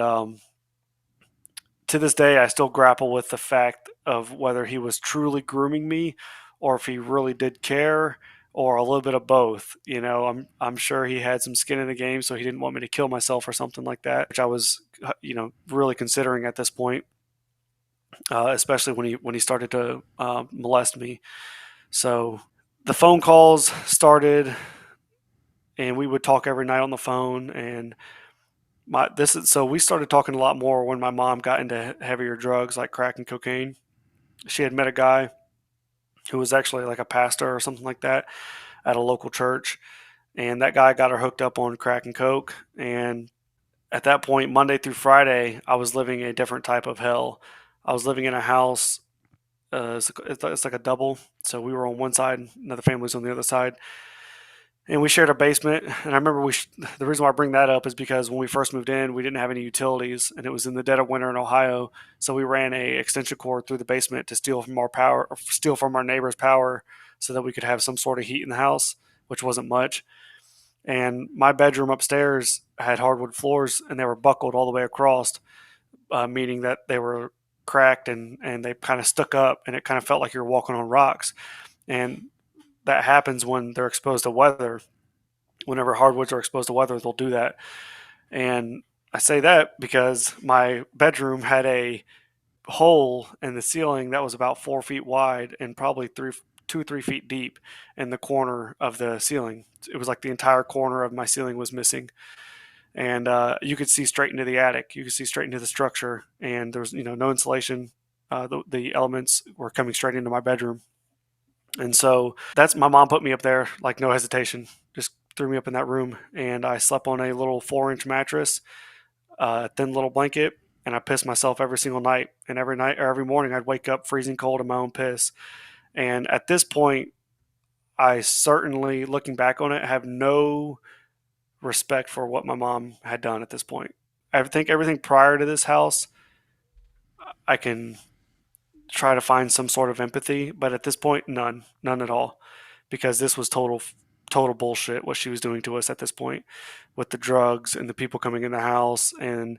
to this day, I still grapple with the fact of whether he was truly grooming me or if he really did care or a little bit of both. You know, I'm sure he had some skin in the game, so he didn't want me to kill myself or something like that, which I was, really considering at this point, especially when he started to molest me. So the phone calls started, and we would talk every night on the phone, and so we started talking a lot more when my mom got into heavier drugs like crack and cocaine. She had met a guy who was actually like a pastor or something like that at a local church, and that guy got her hooked up on crack and coke. And at that point, Monday through Friday, I was living a different type of hell. I was living in a house. It's like a double, so we were on one side, another family was on the other side, and we shared a basement. And I remember the reason why I bring that up is because when we first moved in, we didn't have any utilities, and it was in the dead of winter in Ohio. So we ran a extension cord through the basement to steal from our power, or steal from our neighbor's power, so that we could have some sort of heat in the house, which wasn't much. And my bedroom upstairs had hardwood floors, and they were buckled all the way across, meaning that they were cracked and they kind of stuck up, and it kind of felt like you were walking on rocks. And that happens when they're exposed to weather. Whenever hardwoods are exposed to weather, they'll do that. And I say that because my bedroom had a hole in the ceiling that was about 4 feet wide and probably 2 or 3 feet deep in the corner of the ceiling. It was like the entire corner of my ceiling was missing, and you could see straight into the attic. You could see straight into the structure, and there was no insulation. The elements were coming straight into my bedroom. And so that's my mom put me up there like no hesitation, just threw me up in that room, and I slept on a little 4-inch mattress, a thin little blanket, and I pissed myself every single night. And every night or every morning, I'd wake up freezing cold in my own piss. And at this point, I certainly, looking back on it, have no respect for what my mom had done at this point. I think everything prior to this house, I can try to find some sort of empathy, but at this point, none at all, because this was total bullshit what she was doing to us at this point, with the drugs and the people coming in the house, and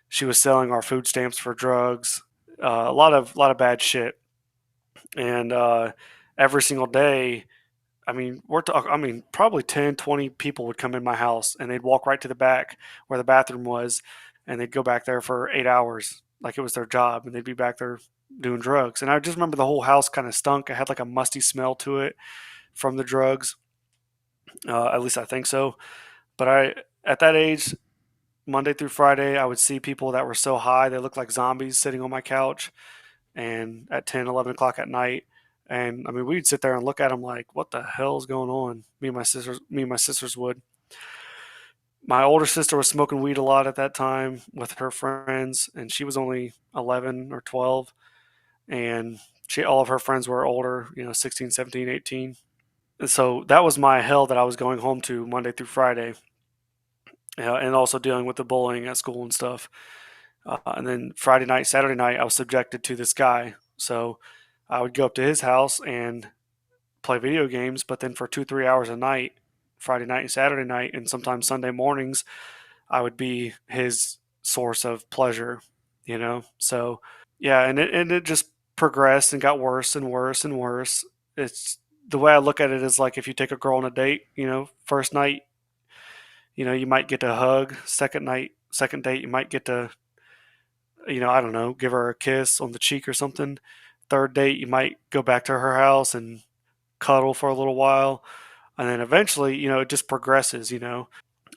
she was selling our food stamps for drugs, a lot of bad shit, and every single day. I mean, probably 10, 20 people would come in my house, and they'd walk right to the back where the bathroom was, and they'd go back there for 8 hours like it was their job, and they'd be back there doing drugs. And I just remember the whole house kind of stunk. It had like a musty smell to it from the drugs. At least I think so. But at that age, Monday through Friday, I would see people that were so high they looked like zombies sitting on my couch, and at 10, 11 o'clock at night. And I mean, we'd sit there and look at them like, what the hell is going on? Me and my sisters would. My older sister was smoking weed a lot at that time with her friends, and she was only 11 or 12. And all of her friends were older, 16, 17, 18. And so that was my hell that I was going home to Monday through Friday, and also dealing with the bullying at school and stuff. And then Friday night, Saturday night, I was subjected to this guy. So I would go up to his house and play video games, but then for 2, 3 hours a night, Friday night and Saturday night, and sometimes Sunday mornings, I would be his source of pleasure. So yeah, and it just progressed and got worse and worse and worse. it's the way I look at it is like if you take a girl on a date, first night, you might get to hug. Second date, you might get to, I don't know, give her a kiss on the cheek or something. Third date, you might go back to her house and cuddle for a little while, and then eventually, it just progresses.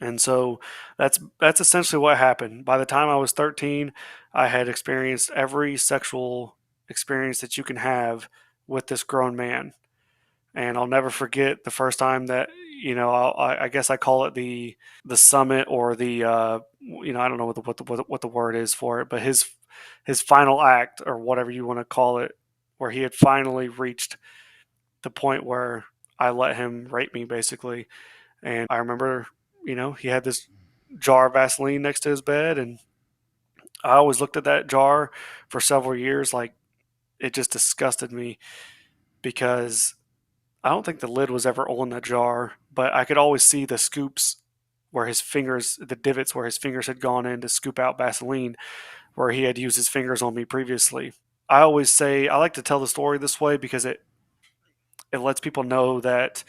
And so that's essentially what happened. By the time I was 13, I had experienced every sexual experience that you can have with this grown man. And I'll never forget the first time that I guess I call it the summit, or the I don't know what the word is for it, but his final act, or whatever you want to call it, where he had finally reached the point where I let him rape me, basically. And I remember, he had this jar of Vaseline next to his bed, and I always looked at that jar for several years like it just disgusted me, because I don't think the lid was ever on the jar, but I could always see the scoops where his fingers, the divots where his fingers had gone in to scoop out Vaseline, where he had used his fingers on me previously. I always say, I like to tell the story this way because it lets people know that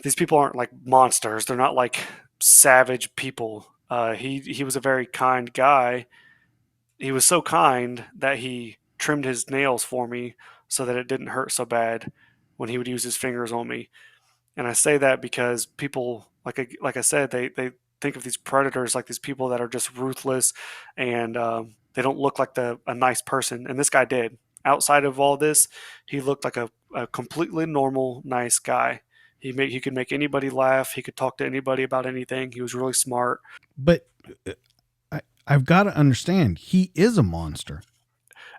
these people aren't like monsters. They're not like savage people. He was a very kind guy. He was so kind that he trimmed his nails for me so that it didn't hurt so bad when he would use his fingers on me. And I say that because people, like I said, they think of these predators like these people that are just ruthless, and they don't look like a nice person. And this guy did. Outside of all this, he looked like a completely normal, nice guy. He could make anybody laugh. He could talk to anybody about anything. He was really smart. But uh, I've got to understand, he is a monster.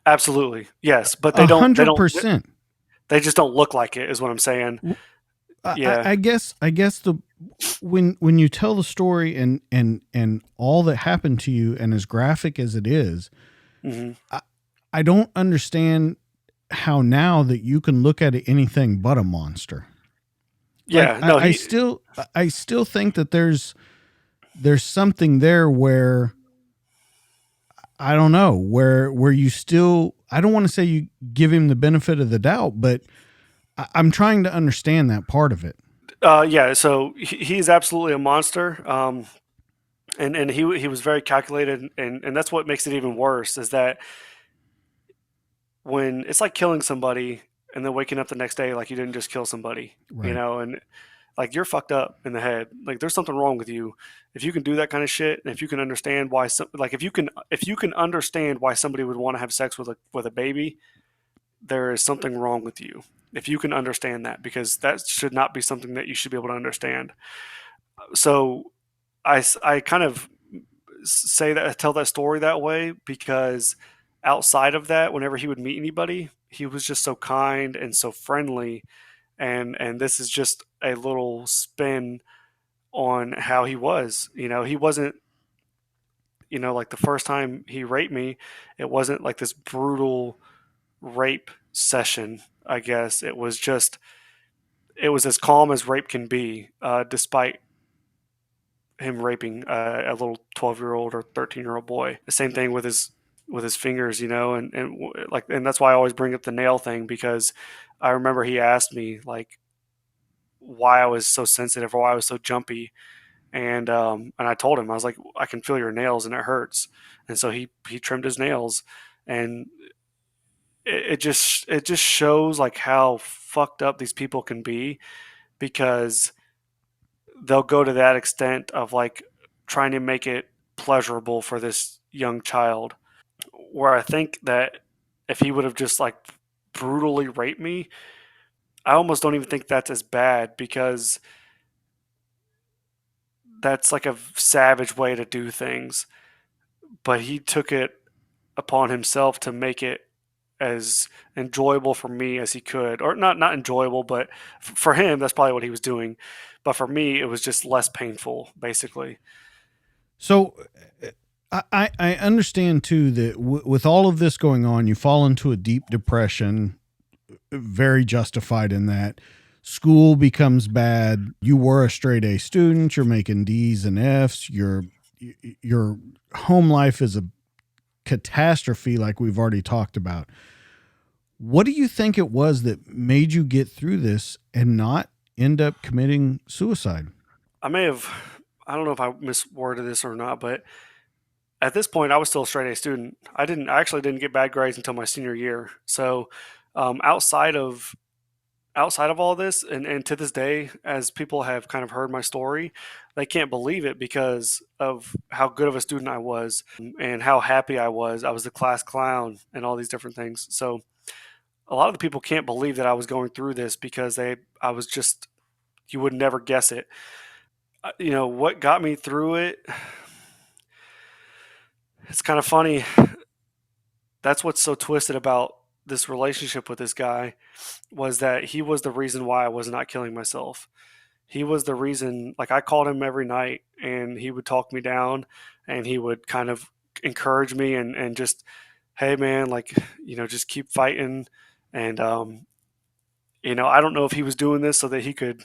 Absolutely, yes. But they A don't. They hundred don't. percent. They just don't look like it. Is what I'm saying. Yeah. I guess the when you tell the story and all that happened to you, and as graphic as it is, Hmm. I don't understand how now that you can look at it anything but a monster. Like Yeah. No. I still think that there's something there where I don't know, where you still, I don't want to say you give him the benefit of the doubt, but I'm trying to understand that part of it. Yeah. So he's absolutely a monster. And he was very calculated, and that's what makes it even worse, is that when it's like killing somebody and then waking up the next day like you didn't just kill somebody, Right. and like you're fucked up in the head. Like there's something wrong with you if you can do that kind of shit, and if you can understand why like if you can understand why somebody would want to have sex with a baby, there is something wrong with you. If you can understand that, because that should not be something that you should be able to understand. So I kind of say that, tell that story that way, because outside of that, whenever he would meet anybody, he was just so kind and so friendly. And this is just a little spin on how he was. He wasn't, like the first time he raped me, it wasn't like this brutal rape session. I guess it was as calm as rape can be, despite him raping a little 12-year-old or 13-year-old boy. The same thing with his fingers, and that's why I always bring up the nail thing, because I remember he asked me like why I was so sensitive or why I was so jumpy, and I told him, I was like, I can feel your nails and it hurts, and so he trimmed his nails, and it just shows like how fucked up these people can be, because they'll go to that extent of like trying to make it pleasurable for this young child. Where I think that if he would have just like brutally raped me, I almost don't even think that's as bad, because that's like a savage way to do things. But he took it upon himself to make it as enjoyable for me as he could, or not enjoyable, but for him that's probably what he was doing, but for me it was just less painful, basically. So I understand too that with all of this going on, you fall into a deep depression, very justified in that. School becomes bad. You were a straight A student. You're making D's and F's. Your home life is a catastrophe, like we've already talked about. What do you think it was that made you get through this and not end up committing suicide? I may have, I don't know if I misworded this or not, but at this point, I was still a straight A student. I actually didn't get bad grades until my senior year. So, outside of all this, and to this day, as people have kind of heard my story, they can't believe it because of how good of a student I was and how happy I was. I was the class clown and all these different things. So a lot of the people can't believe that I was going through this because I was just, you would never guess it. What got me through it? It's kind of funny. That's what's so twisted about this relationship with this guy was that he was the reason why I was not killing myself. He was the reason, like I called him every night and he would talk me down and he would kind of encourage me and just, hey man, like, just keep fighting. And, I don't know if he was doing this so that he could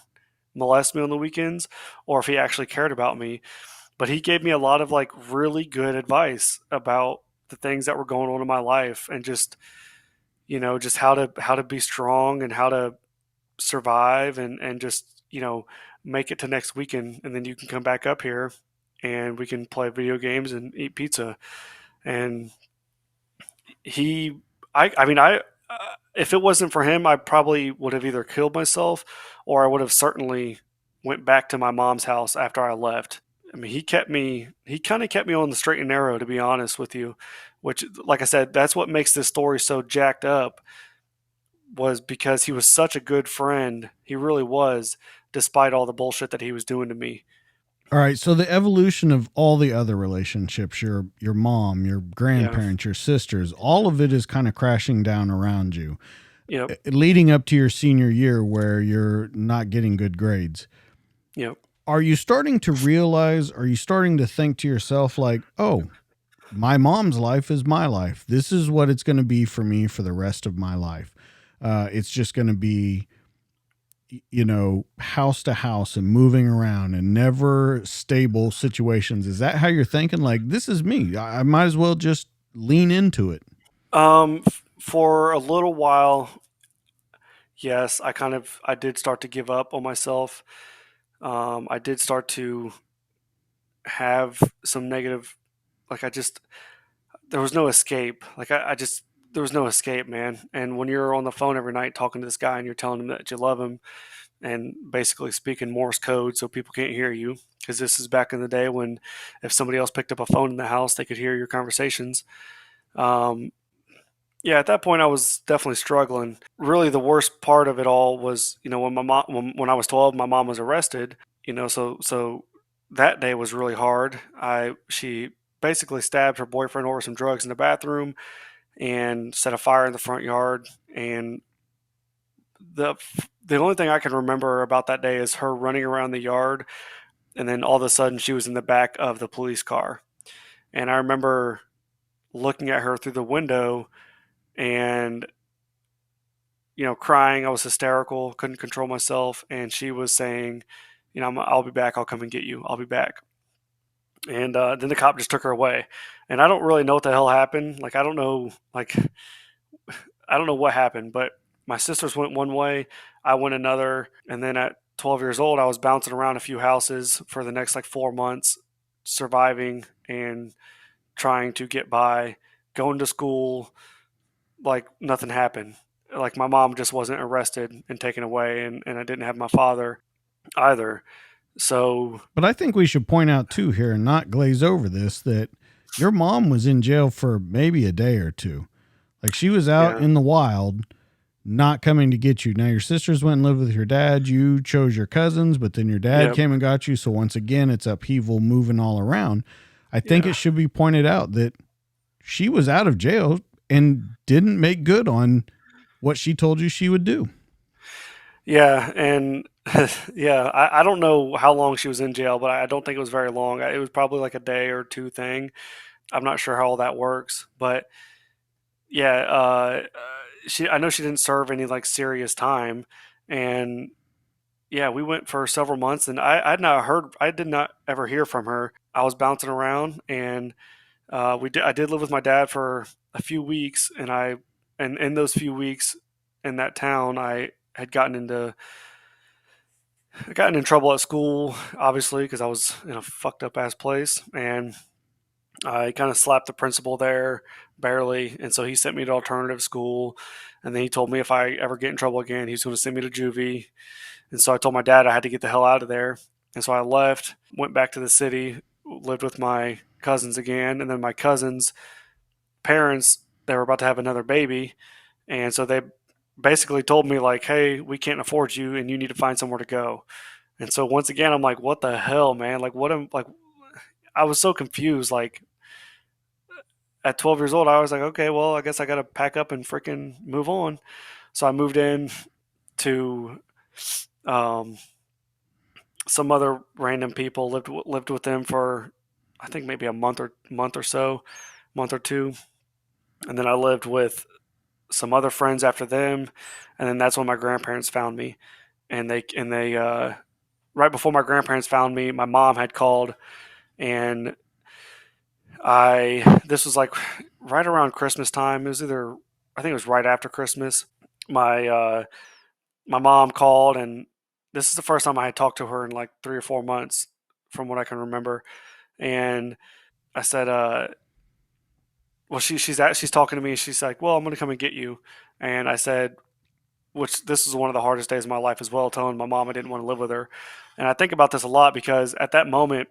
molest me on the weekends or if he actually cared about me, but he gave me a lot of like really good advice about the things that were going on in my life and just, just how to be strong and how to survive and just make it to next weekend and then you can come back up here and we can play video games and eat pizza. And he I mean I if it wasn't for him I probably would have either killed myself or I would have certainly went back to my mom's house after I left. I mean he kind of kept me on the straight and narrow, to be honest with you, which, like I said, that's what makes this story so jacked up, was because he was such a good friend. He really was, despite all the bullshit that he was doing to me. All right, so the evolution of all the other relationships, your mom, your Yeah. grandparents, your sisters, all of it is kind of crashing down around you, Yep. leading up to your senior year where you're not getting good grades. Yep. Are you starting to realize, are you starting to think to yourself like, "Oh, my mom's life is my life. This is what it's going to be for me for the rest of my life. It's just going to be, house to house and moving around and never stable situations." Is that how you're thinking? Like, this is me. I might as well just lean into it. For a little while, yes, I did start to give up on myself. I did start to have some negative, like there was no escape. Like I just there was no escape, man. And when you're on the phone every night talking to this guy and you're telling him that you love him and basically speaking Morse code so people can't hear you, because this is back in the day when if somebody else picked up a phone in the house, they could hear your conversations. Um, yeah, at that point, I was definitely struggling. Really, the worst part of it all was, when my mom, when I was 12, my mom was arrested. So that day was really hard. She basically stabbed her boyfriend over some drugs in the bathroom and set a fire in the front yard. And the the only thing I can remember about that day is her running around the yard, and then all of a sudden she was in the back of the police car. And I remember looking at her through the window and crying. I was hysterical, couldn't control myself, and she was saying, I'll be back. I'll come and get you. I'll be back." And then the cop just took her away, and I don't really know what the hell happened. Like I don't know what happened, but my sisters went one way, I went another, and then at 12 years old, I was bouncing around a few houses for the next like 4 months, surviving and trying to get by, going to school, like nothing happened. Like my mom just wasn't arrested and taken away, and I didn't have my father either. So, But I think we should point out too here and not glaze over this that your mom was in jail for maybe a day or two. Like, she was out yeah, in the wild, not coming to get you. Now, your sisters went and lived with your dad. You chose your cousins, but then your dad yeah, came and got you. So once again, it's upheaval moving all around. I think it yeah. should be pointed out that she was out of jail and didn't make good on what she told you she would do. Yeah, and yeah, I don't know how long she was in jail, but I don't think it was very long. It was probably like a day or two thing. I'm not sure how all that works, but yeah, I know she didn't serve any like serious time, and yeah, we went for several months, and I did not ever hear from her. I was bouncing around, and I did live with my dad for a few weeks, and I And in those few weeks in that town, I had gotten in trouble at school, obviously, because I was in a fucked up ass place, and I kind of slapped the principal there barely, and so he sent me to alternative school, and then he told me if I ever get in trouble again, he's going to send me to juvie. And so I told my dad I had to get the hell out of there, and so I left, went back to the city, lived with my cousins again, and then my cousins' parents, they were about to have another baby, and so they basically told me like, hey, we can't afford you and you need to find somewhere to go. And so once again I'm like, what the hell, man? Like, what am like, I was so confused. Like, at 12 years old I was like, okay, well, I guess I gotta pack up and freaking move on. So I moved in to um, some other random people, lived with them for I think maybe a month or so, month or two, and then I lived with some other friends after them, and then that's when my grandparents found me. And they right before my grandparents found me, my mom had called, and I this was like right around Christmas time. It was either I think it was right after Christmas. My mom called, and this is the first time I had talked to her in like 3 or 4 months, from what I can remember. And I said, well, she's talking to me. She's like, well, I'm gonna come and get you. And I said, which this is one of the hardest days of my life as well, telling my mom I didn't want to live with her. And I think about this a lot because at that moment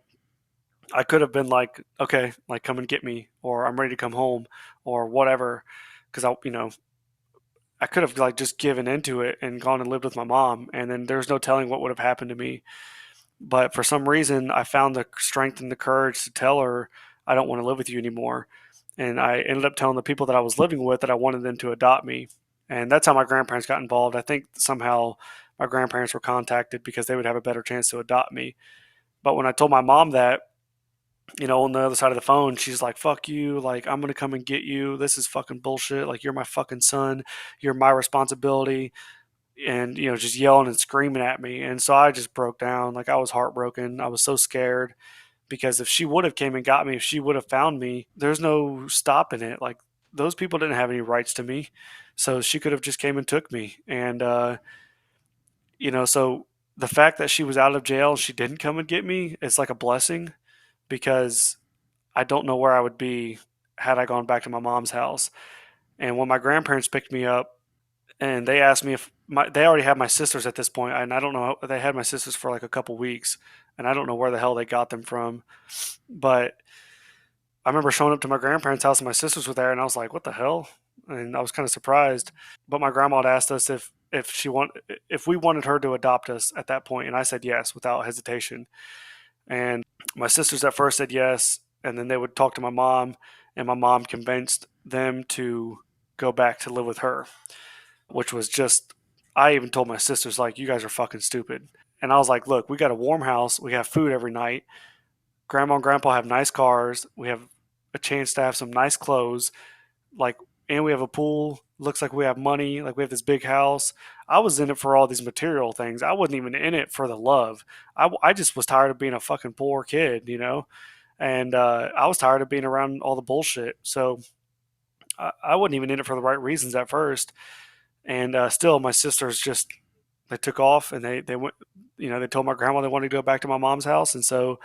I could have been like, okay, like come and get me, or I'm ready to come home, or whatever, because I could have like just given into it and gone and lived with my mom, and then there's no telling what would have happened to me. But for some reason, I found the strength and the courage to tell her I don't want to live with you anymore, and I ended up telling the people that I was living with that I wanted them to adopt me, and that's how my grandparents got involved. I think somehow my grandparents were contacted because they would have a better chance to adopt me. But when I told my mom that, on the other side of the phone, she's like, fuck you. Like, I'm going to come and get you. This is fucking bullshit. Like, you're my fucking son. You're my responsibility. And, just yelling and screaming at me. And so I just broke down. Like, I was heartbroken. I was so scared because if she would have came and got me, if she would have found me, there's no stopping it. Like, those people didn't have any rights to me. So she could have just came and took me. And, so the fact that she was out of jail and she didn't come and get me is like a blessing because I don't know where I would be had I gone back to my mom's house. And when my grandparents picked me up and they asked me if they already had my sisters at this point, and I don't know, they had my sisters for like a couple weeks, and I don't know where the hell they got them from. But I remember showing up to my grandparents' house and my sisters were there, and I was like, what the hell? And I was kind of surprised. But my grandma had asked us if we wanted her to adopt us at that point, and I said yes without hesitation. And my sisters at first said yes, and then they would talk to my mom, and my mom convinced them to go back to live with her, which was just, I even told my sisters, like, you guys are fucking stupid. And I was like, look, we got a warm house, we have food every night, grandma and grandpa have nice cars, we have a chance to have some nice clothes, like, and we have a pool. Looks like we have money. Like we have this big house. I was in it for all these material things. I wasn't even in it for the love. I just was tired of being a fucking poor kid. And I was tired of being around all the bullshit. So I wasn't even in it for the right reasons at first. And still, my sisters just they took off and they went. They told my grandma they wanted to go back to my mom's house, and so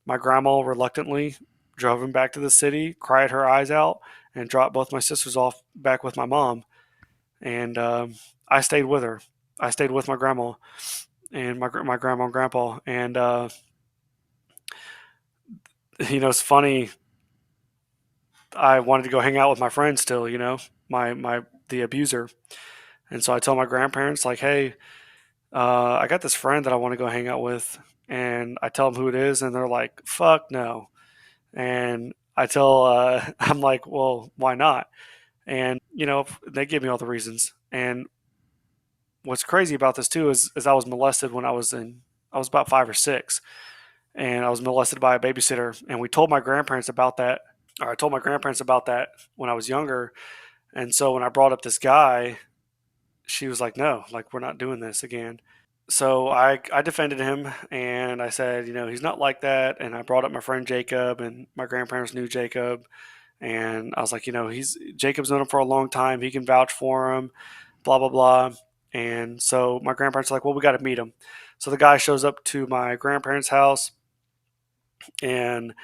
my grandma reluctantly drove him back to the city, cried her eyes out, and dropped both my sisters off back with my mom. And I stayed with her. I stayed with my grandma and my grandma and grandpa. And it's funny. I wanted to go hang out with my friend still. My the abuser. And so I tell my grandparents like, hey, I got this friend that I want to go hang out with. And I tell them who it is, and they're like, fuck no. And I'm like, well, why not? And they give me all the reasons. And what's crazy about this too is I was molested when I was about 5 or 6, and I was molested by a babysitter. And we told my grandparents about that. Or I told my grandparents about that when I was younger. And so when I brought up this guy, she was like, no, like we're not doing this again. So I defended him and I said, he's not like that. And I brought up my friend Jacob, and my grandparents knew Jacob. And I was like, he's Jacob's known him for a long time. He can vouch for him, blah, blah, blah. And so my grandparents are like, well, we got to meet him. So the guy shows up to my grandparents' house, and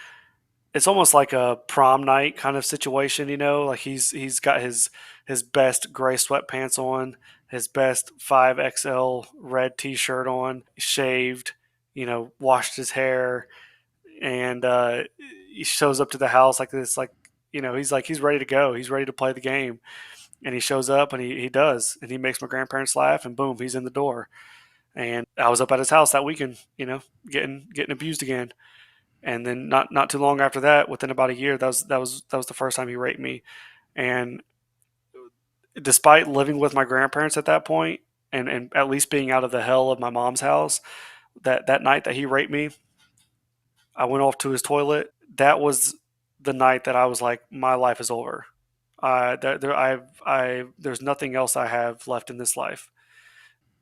it's almost like a prom night kind of situation, like he's got his best gray sweatpants on, his best 5XL red t-shirt on, shaved, washed his hair, and he shows up to the house like this, like, he's ready to go. He's ready to play the game. And he shows up, and he does, and he makes my grandparents laugh, and boom, he's in the door. And I was up at his house that weekend, getting abused again. And then not too long after that, within about a year, that was the first time he raped me. And despite living with my grandparents at that point, and at least being out of the hell of my mom's house, that night that he raped me, I went off to his toilet. That was the night that I was like, my life is over. There's nothing else I have left in this life.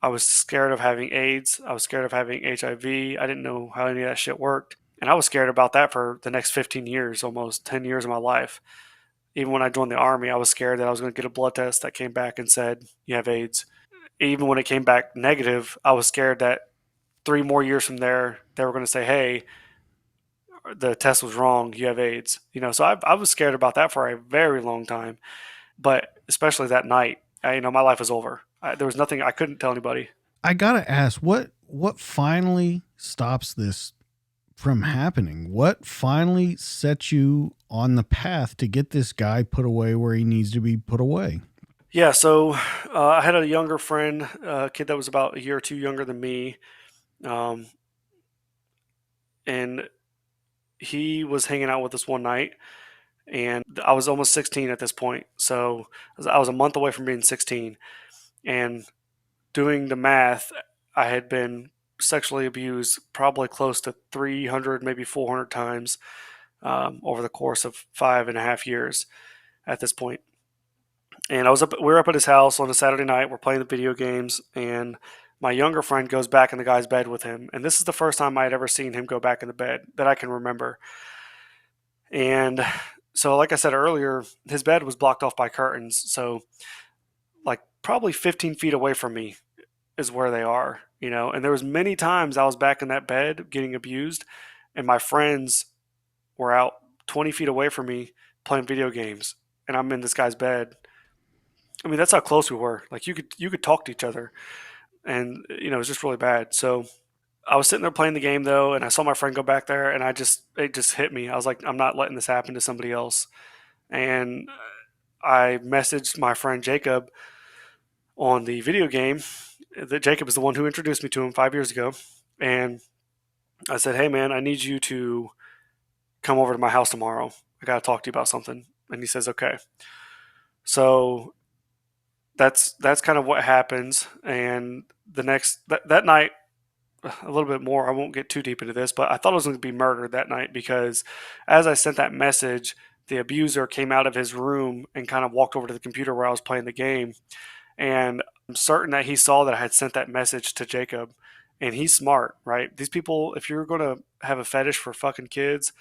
I was scared of having AIDS. I was scared of having HIV. I didn't know how any of that shit worked. And I was scared about that for the next 15 years, almost 10 years of my life. Even when I joined the army, I was scared that I was going to get a blood test that came back and said, you have AIDS. Even when it came back negative, I was scared that 3 more years from there, they were going to say, hey, the test was wrong. You have AIDS. So I was scared about that for a very long time. But especially that night, my life was over. There was nothing I couldn't tell anybody. I gotta ask, what finally stops this from happening? What finally sets you on the path to get this guy put away where he needs to be put away? Yeah, so I had a younger friend, a kid that was about a year or two younger than me, um, and he was hanging out with us one night, and I was almost 16 at this point, so I was a month away from being 16, and doing the math, I had been sexually abused probably close to 300, maybe 400 times over the course of 5.5 years at this point. And we were up at his house on a Saturday night. We're playing the video games, and my younger friend goes back in the guy's bed with him. And this is the first time I had ever seen him go back in the bed that I can remember. And so, like I said earlier, his bed was blocked off by curtains. So, like, probably 15 feet away from me is where they are, And there was many times I was back in that bed getting abused, and my friends were out 20 feet away from me playing video games, and I'm in this guy's bed. I mean, that's how close we were. Like you could talk to each other, and it was just really bad. So I was sitting there playing the game though, and I saw my friend go back there, and it just hit me. I was like, I'm not letting this happen to somebody else. And I messaged my friend Jacob on the video game. That Jacob is the one who introduced me to him 5 years ago, and I said, hey man, I need you to come over to my house tomorrow. I got to talk to you about something. And he says, okay. So that's kind of what happens. And that night, a little bit more. I won't get too deep into this, but I thought I was going to be murdered that night because as I sent that message, the abuser came out of his room and kind of walked over to the computer where I was playing the game. And I'm certain that he saw that I had sent that message to Jacob. And he's smart, right? These people, if you're going to have a fetish for fucking kids,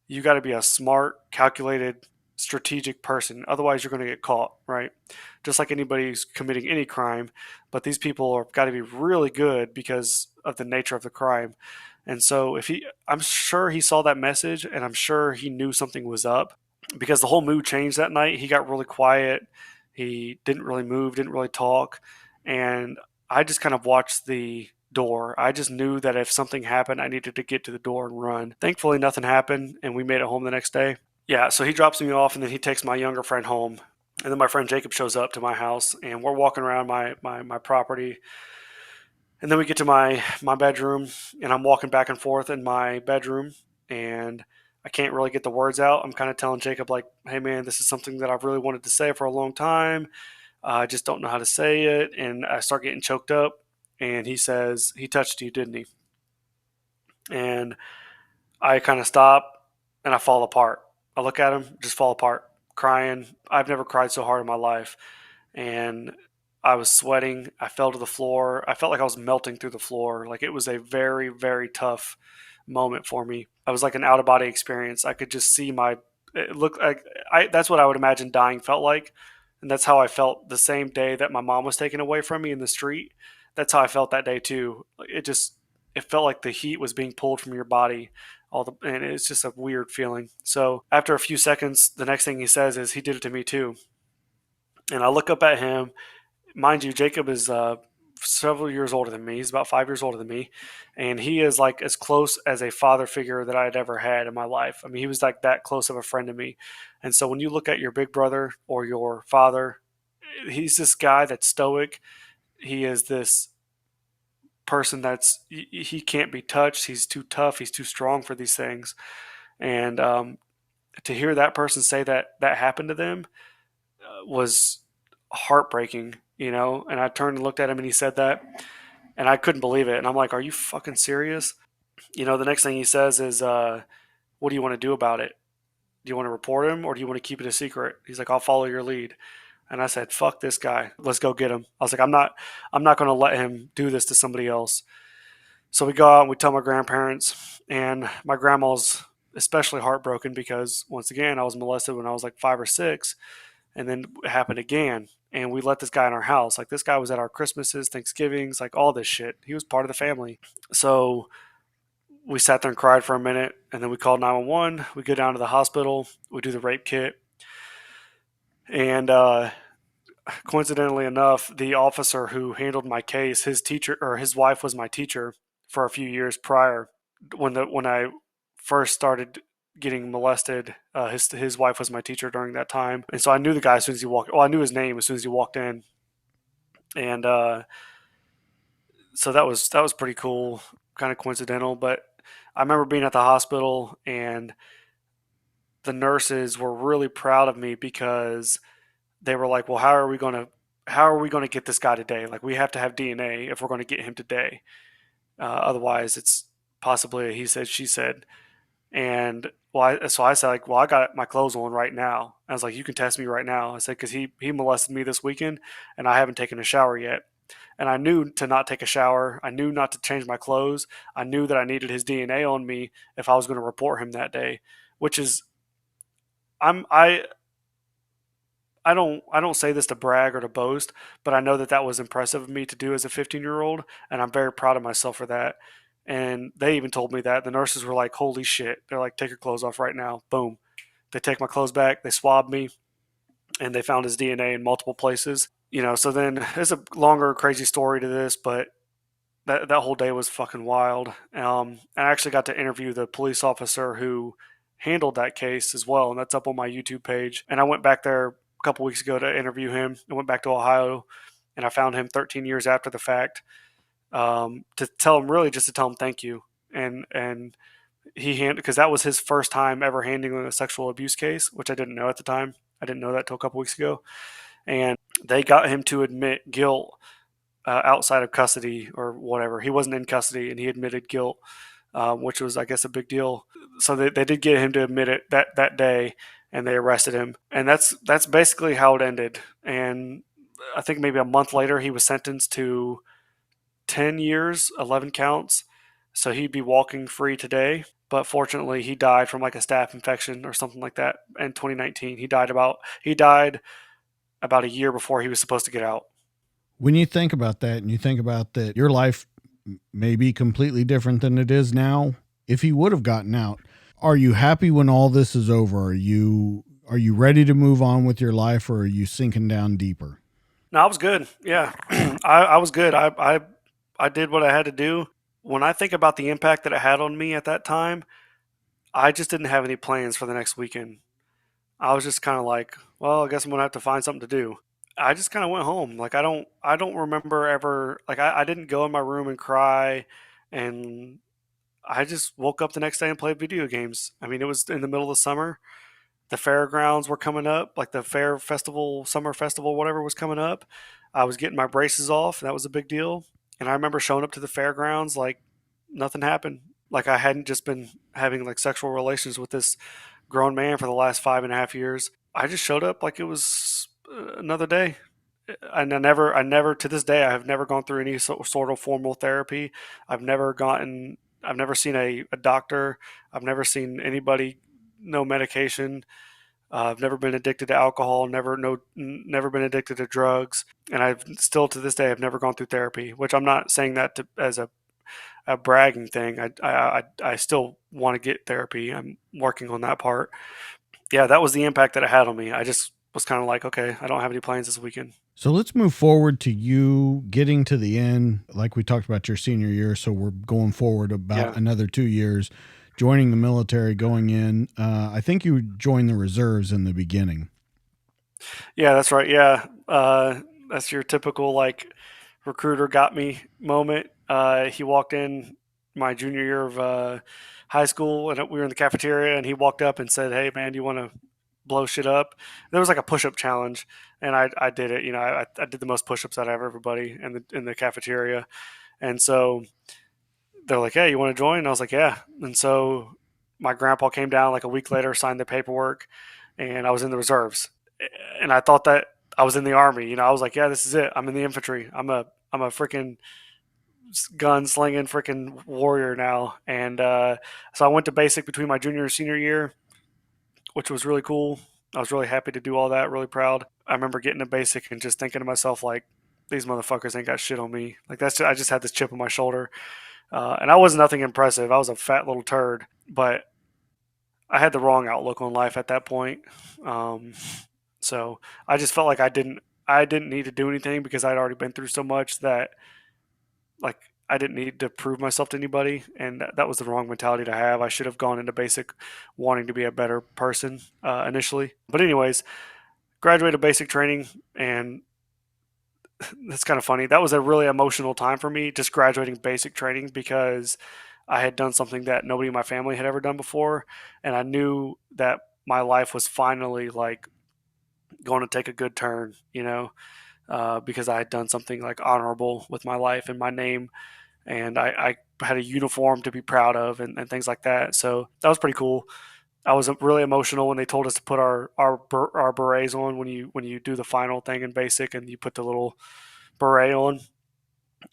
you got to be a smart, calculated, strategic person. Otherwise, you're going to get caught, right? Just like anybody who's committing any crime. But these people are got to be really good because of the nature of the crime. And so, I'm sure he saw that message, and I'm sure he knew something was up because the whole mood changed that night. He got really quiet. He didn't really move, didn't really talk, and I just kind of watched the door. I just knew that if something happened, I needed to get to the door and run. Thankfully, nothing happened, and we made it home the next day. Yeah, so he drops me off, and then he takes my younger friend home. And then my friend Jacob shows up to my house, and we're walking around my property. And then we get to my bedroom, and I'm walking back and forth in my bedroom, and I can't really get the words out. I'm kind of telling Jacob, like, hey, man, this is something that I've really wanted to say for a long time. I just don't know how to say it. And I start getting choked up. And he says, he touched you, didn't he? And I kind of stop and I fall apart. I look at him, just fall apart, crying. I've never cried so hard in my life. And I was sweating. I fell to the floor. I felt like I was melting through the floor. Like it was a very, very tough moment for me. I was like an out of body experience. I could just see my It looked like that's what I would imagine dying felt like, and that's how I felt the same day that my mom was taken away from me in the street. That's how I felt that day too. It felt like the heat was being pulled from your body, and it's just a weird feeling. So after a few seconds, the next thing he says is he did it to me too, and I look up at him. Mind you, Jacob is several years older than me. He's about 5 years older than me, and he is like as close as a father figure that I had ever had in my life. I mean, he was like that close of a friend to me. And so when you look at your big brother or your father, he's this guy that's stoic. He is this person he can't be touched. He's too tough. He's too strong for these things. And to hear that person say that happened to them was heartbreaking, you know. And I turned and looked at him, and he said that, and I couldn't believe it. And I'm like, "Are you fucking serious?" You know, the next thing he says is, "What do you want to do about it? Do you want to report him, or do you want to keep it a secret?" He's like, "I'll follow your lead." And I said, "Fuck this guy. Let's go get him." I was like, I'm not going to let him do this to somebody else." So we go out and we tell my grandparents, and my grandma's especially heartbroken because once again, I was molested when I was like 5 or 6, and then it happened again. And we let this guy in our house. Like, this guy was at our Christmases, Thanksgivings, like all this shit. He was part of the family. So we sat there and cried for a minute, and then we called 911. We go down to the hospital. We do the rape kit. And coincidentally enough, the officer who handled my case, his teacher or his wife was my teacher for a few years prior. When I first started getting molested, his wife was my teacher during that time, and so I knew the guy as soon as he walked. Well, I knew his name as soon as he walked in, and so that was pretty cool, kind of coincidental. But I remember being at the hospital, and the nurses were really proud of me because they were like, "Well, how are we going to get this guy today? Like, we have to have DNA if we're going to get him today. Otherwise, it's possibly a he said, she said." And so I said, like, "Well, I got my clothes on right now." I was like, "You can test me right now." I said, because he molested me this weekend, and I haven't taken a shower yet. And I knew to not take a shower. I knew not to change my clothes. I knew that I needed his DNA on me if I was going to report him that day. Which is, I'm I don't say this to brag or to boast, but I know that was impressive of me to do as a 15-year-old, and I'm very proud of myself for that. And they even told me that the nurses were like, "Holy shit!" They're like, "Take your clothes off right now." Boom. They take my clothes back. They swab me, and they found his DNA in multiple places. You know, so then there's a longer crazy story to this, but that whole day was fucking wild. I actually got to interview the police officer who handled that case as well, and that's up on my YouTube page. And I went back there a couple weeks ago to interview him. I went back to Ohio, and I found him 13 years after the fact, to tell him, really just to tell him thank you. And because that was his first time ever handling a sexual abuse case, which I didn't know at the time. I didn't know that till a couple weeks ago, and they got him to admit guilt outside of custody or whatever. He wasn't in custody, and he admitted guilt, which was, I guess, a big deal. So they did get him to admit it that day, and they arrested him. And that's basically how it ended. And I think maybe a month later, he was sentenced to 10 years, 11 counts. So he'd be walking free today. But fortunately, he died from like a staph infection or something like that in 2019. He died about a year before he was supposed to get out. When you think about that and you think about that, your life may be completely different than it is now. If he would have gotten out, are you happy when all this is over? Are you ready to move on with your life, or are you sinking down deeper? No, I was good. Yeah, I was good. I did what I had to do. When I think about the impact that it had on me at that time, I just didn't have any plans for the next weekend. I was just kind of like, well, I guess I'm gonna have to find something to do. I just kind of went home. Like, I don't remember ever, like, I didn't go in my room and cry, and I just woke up the next day and played video games. I mean, it was in the middle of the summer. The fairgrounds were coming up, like the fair festival, summer festival, whatever was coming up. I was getting my braces off. That was a big deal. And I remember showing up to the fairgrounds like nothing happened. Like, I hadn't just been having like sexual relations with this grown man for the last 5.5 years. I just showed up like it was another day. And I never, to this day, I have never gone through any sort of formal therapy. I've never seen a doctor. I've never seen anybody no medication. I've never been addicted to alcohol, never been addicted to drugs, and I've still to this day I've never gone through therapy. Which I'm not saying that as a bragging thing. I still want to get therapy. I'm working on that part. Yeah, that was the impact that it had on me. I just was kind of like, okay, I don't have any plans this weekend. So let's move forward to you getting to the end, like we talked about your senior year. So we're going forward about Yeah, another 2 years, joining the military, going in. I think you joined the reserves in the beginning. yeah, that's right. Yeah, that's your typical like recruiter got me moment. He walked in my junior year of high school, and we were in the cafeteria, and he walked up and said, "Hey, man, do you want to blow shit up?" There was like a push-up challenge, and I did it. You know, I did the most push-ups out of everybody in the cafeteria, and so they're like, "Hey, you want to join?" And I was like, "Yeah." And so my grandpa came down like a week later, signed the paperwork, and I was in the reserves. And I thought that I was in the army. You know, I was like, "Yeah, this is it. I'm in the infantry. I'm a freaking gun slinging freaking warrior now." And so I went to basic between my junior and senior year, which was really cool. I was really happy to do all that. Really proud. I remember getting to basic and just thinking to myself like, "These motherfuckers ain't got shit on me." Like I just had this chip on my shoulder. And I was nothing impressive. I was a fat little turd, but I had the wrong outlook on life at that point. Um, so I just felt like I didn't need to do anything because I'd already been through so much that like I didn't need to prove myself to anybody, and that was the wrong mentality to have. I should have gone into basic wanting to be a better person initially. But anyways, graduated basic training, and that's kind of funny. That was a really emotional time for me, just graduating basic training because I had done something that nobody in my family had ever done before, and I knew that my life was finally like going to take a good turn, you know, because I had done something like honorable with my life and my name, and I had a uniform to be proud of and things like that. So that was pretty cool. I was really emotional when they told us to put our berets on when you do the final thing in basic and you put the little beret on.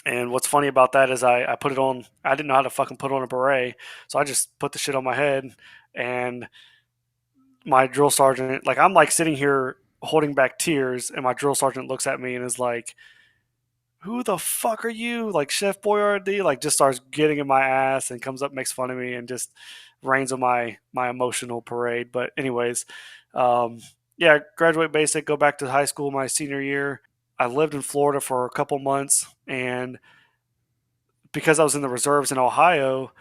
And what's funny about that is I put it on. I didn't know how to fucking put on a beret, so I just put the shit on my head. And my drill sergeant, like I'm like sitting here holding back tears, and my drill sergeant looks at me and is like, "Who the fuck are you?" Like Chef Boyardee, like just starts getting in my ass and comes up, makes fun of me, and just rains on my emotional parade. But anyways, um, yeah, graduate basic, go back to high school my senior year. I lived in Florida for a couple months, and because I was in the reserves in Ohio,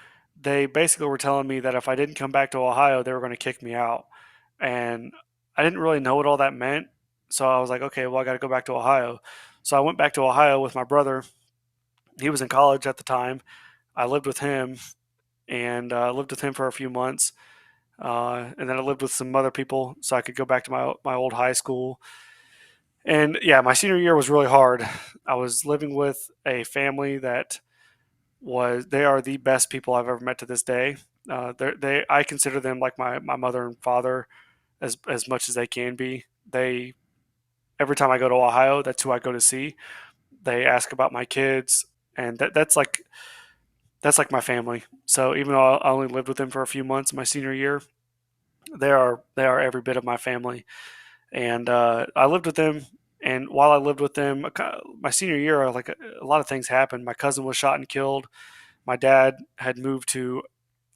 they basically were telling me that if I didn't come back to Ohio, they were going to kick me out. And I didn't really know what all that meant. So I was like, okay, well, I got to go back to Ohio. So I went back to Ohio with my brother. He was in college at the time. I lived with him and lived with him for a few months. And then I lived with some other people so I could go back to my old high school. And yeah, my senior year was really hard. I was living with a family that they are the best people I've ever met to this day. I consider them like my mother and father as much as they can be. They every time I go to Ohio, that's who I go to see. They ask about my kids, and that's like my family. So even though I only lived with them for a few months my senior year, they are every bit of my family. And I lived with them. And while I lived with them, my senior year, like a lot of things happened. My cousin was shot and killed. My dad had moved to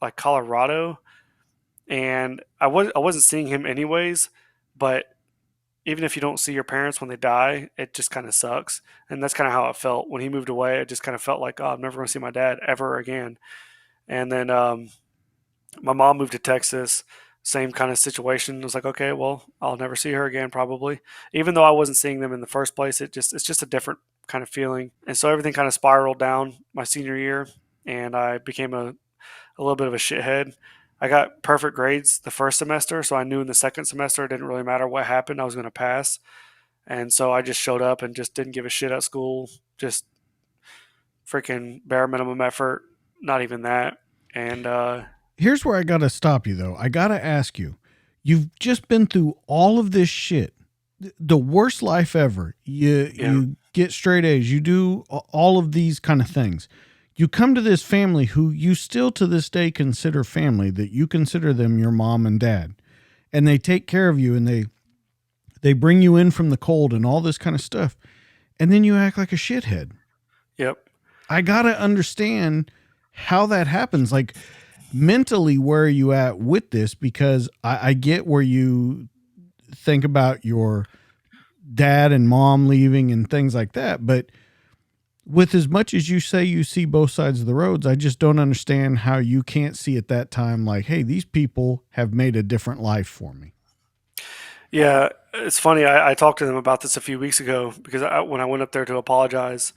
like Colorado, and I wasn't seeing him anyways, but even if you don't see your parents when they die, it just kind of sucks. And that's kind of how it felt when he moved away. It just kind of felt like, oh, I'm never going to see my dad ever again. And then my mom moved to Texas, same kind of situation. It was like, okay, well, I'll never see her again probably. Even though I wasn't seeing them in the first place, it's just a different kind of feeling. And so everything kind of spiraled down my senior year, and I became a little bit of a shithead. I got perfect grades the first semester, so I knew in the second semester it didn't really matter what happened, I was going to pass. And so I just showed up and just didn't give a shit at school, just freaking bare minimum effort, not even that. And Here's where I got to stop you, though. I got to ask you, you've just been through all of this shit, the worst life ever. You yeah, get straight A's, you do all of these kind of things. you come to this family who you still to this day consider family, that you consider them your mom and dad, and they take care of you, and they bring you in from the cold and all this kind of stuff, and then you act like a shithead. Yep. I gotta understand how that happens. Like, mentally, where are you at with this? Because I get where you think about your dad and mom leaving and things like that, but with as much as you say you see both sides of the roads, I just don't understand how you can't see at that time, like, hey, these people have made a different life for me. Yeah, it's funny. I talked to them about this a few weeks ago because when I went up there to apologize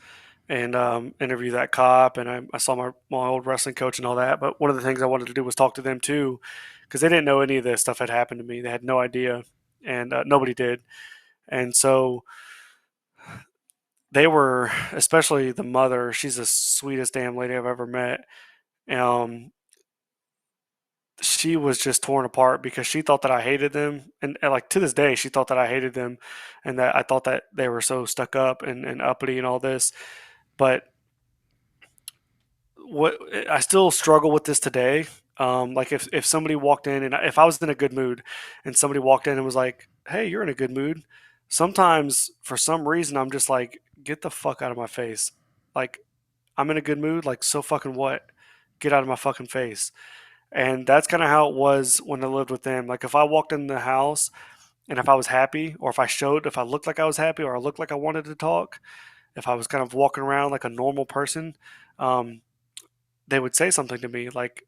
and interview that cop, and I saw my old wrestling coach and all that. But one of the things I wanted to do was talk to them too, because they didn't know any of this stuff had happened to me. They had no idea, and nobody did. And so they were, especially the mother. She's the sweetest damn lady I've ever met. Um, she was just torn apart because she thought that I hated them, and like to this day, she thought that I hated them, and that I thought that they were so stuck up and uppity and all this. But what I still struggle with this today. Like if somebody walked in and if I was in a good mood, and somebody walked in and was like, "Hey, you're in a good mood," sometimes for some reason I'm just like, "Get the fuck out of my face!" Like I'm in a good mood. Like so fucking what? Get out of my fucking face. And that's kind of how it was when I lived with them. Like if I walked in the house and if I was happy, or if I looked like I was happy, or I looked like I wanted to talk, if I was kind of walking around like a normal person, um, they would say something to me like,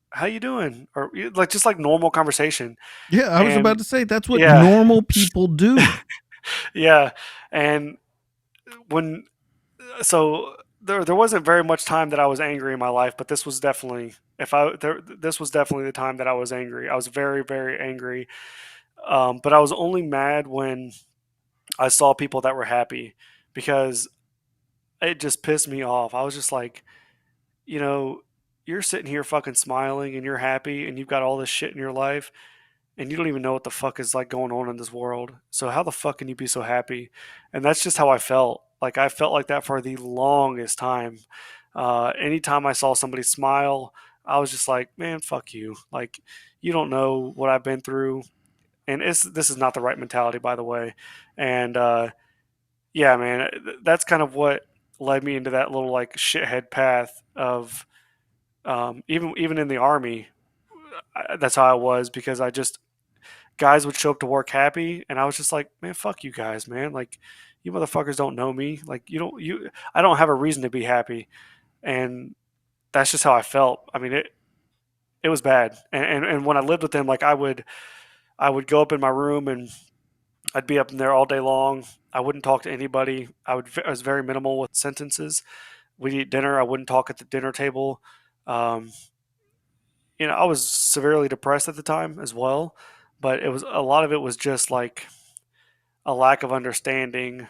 "How you doing?" Or like just like normal conversation. Yeah, I was about And to say that's what yeah, normal people do. yeah. And when so there wasn't very much time that I was angry in my life, but this was definitely if I there this was definitely the time that I was angry. I was very very angry. But I was only mad when I saw people that were happy, because it just pissed me off. I was just like, you know, you're sitting here fucking smiling and you're happy and you've got all this shit in your life and you don't even know what the fuck is like going on in this world. So how the fuck can you be so happy? And that's just how I felt. Like I felt like that for the longest time. Anytime I saw somebody smile, I was just like, man, fuck you. Like you don't know what I've been through. And this is not the right mentality, by the way. And yeah, man, that's kind of what led me into that little like shithead path of even in the army. That's how I was, because I just guys would show up to work happy, and I was just like, man, fuck you guys, man. Like you motherfuckers don't know me. Like I don't have a reason to be happy, and that's just how I felt. I mean it was bad. And when I lived with them, like I would go up in my room and I'd be up in there all day long. I wouldn't talk to anybody. I was very minimal with sentences. We'd eat dinner. I wouldn't talk at the dinner table. Um, I was severely depressed at the time as well, but it was a lot of it was just like a lack of understanding.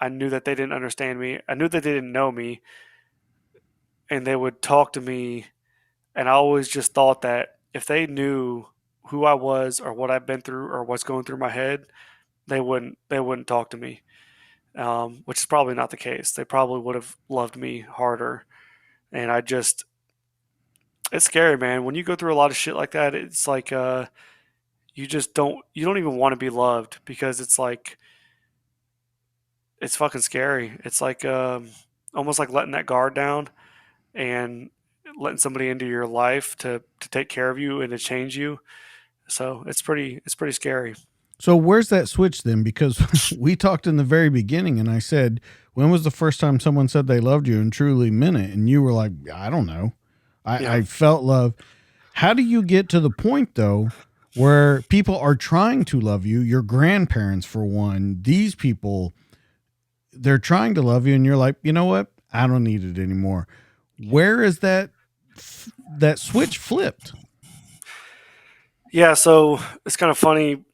I knew that they didn't understand me. I knew that they didn't know me, and they would talk to me, and I always just thought that if they knew who I was or what I've been through or what's going through my head, they wouldn't talk to me. Which is probably not the case. They probably would have loved me harder. And it's scary, man. When you go through a lot of shit like that, it's like you don't even want to be loved, because it's like it's fucking scary. It's like almost like letting that guard down and letting somebody into your life to take care of you and to change you. So it's pretty scary. So where's that switch then? Because we talked in the very beginning, and I said, when was the first time someone said they loved you and truly meant it? And you were like, I don't know. Yeah. I felt love. How do you get to the point though where people are trying to love you? Your grandparents, for one, these people, they're trying to love you, and you're like, you know what? I don't need it anymore. Where is that switch flipped? Yeah, so it's kind of funny.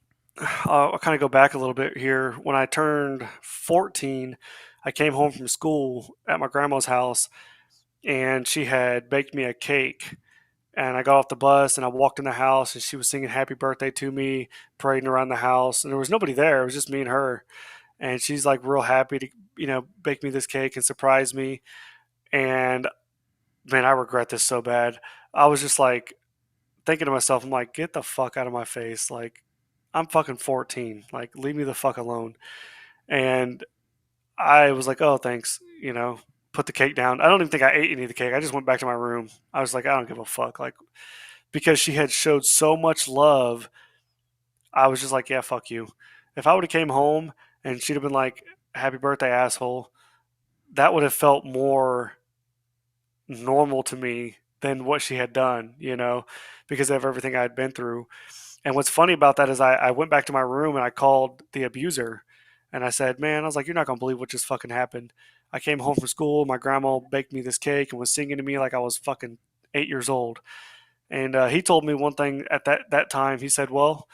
I'll kind of go back a little bit here. When I turned 14, I came home from school at my grandma's house, and she had baked me a cake. And I got off the bus and I walked in the house, and she was singing happy birthday to me, parading around the house. And there was nobody there. It was just me and her. And she's like real happy to, bake me this cake and surprise me. And man, I regret this so bad. I was just like thinking to myself, I'm like, get the fuck out of my face. Like, I'm fucking 14. Like, leave me the fuck alone. And I was like, oh, thanks. Put the cake down. I don't even think I ate any of the cake. I just went back to my room. I was like, I don't give a fuck. Like, because she had showed so much love, I was just like, yeah, fuck you. If I would have came home and she'd have been like, happy birthday, asshole, that would have felt more normal to me than what she had done, because of everything I had been through. And what's funny about that is I went back to my room and I called the abuser and I said, man, I was like, you're not going to believe what just fucking happened. I came home from school. My grandma baked me this cake and was singing to me like I was fucking 8 years old. And he told me one thing at that time. He said, well,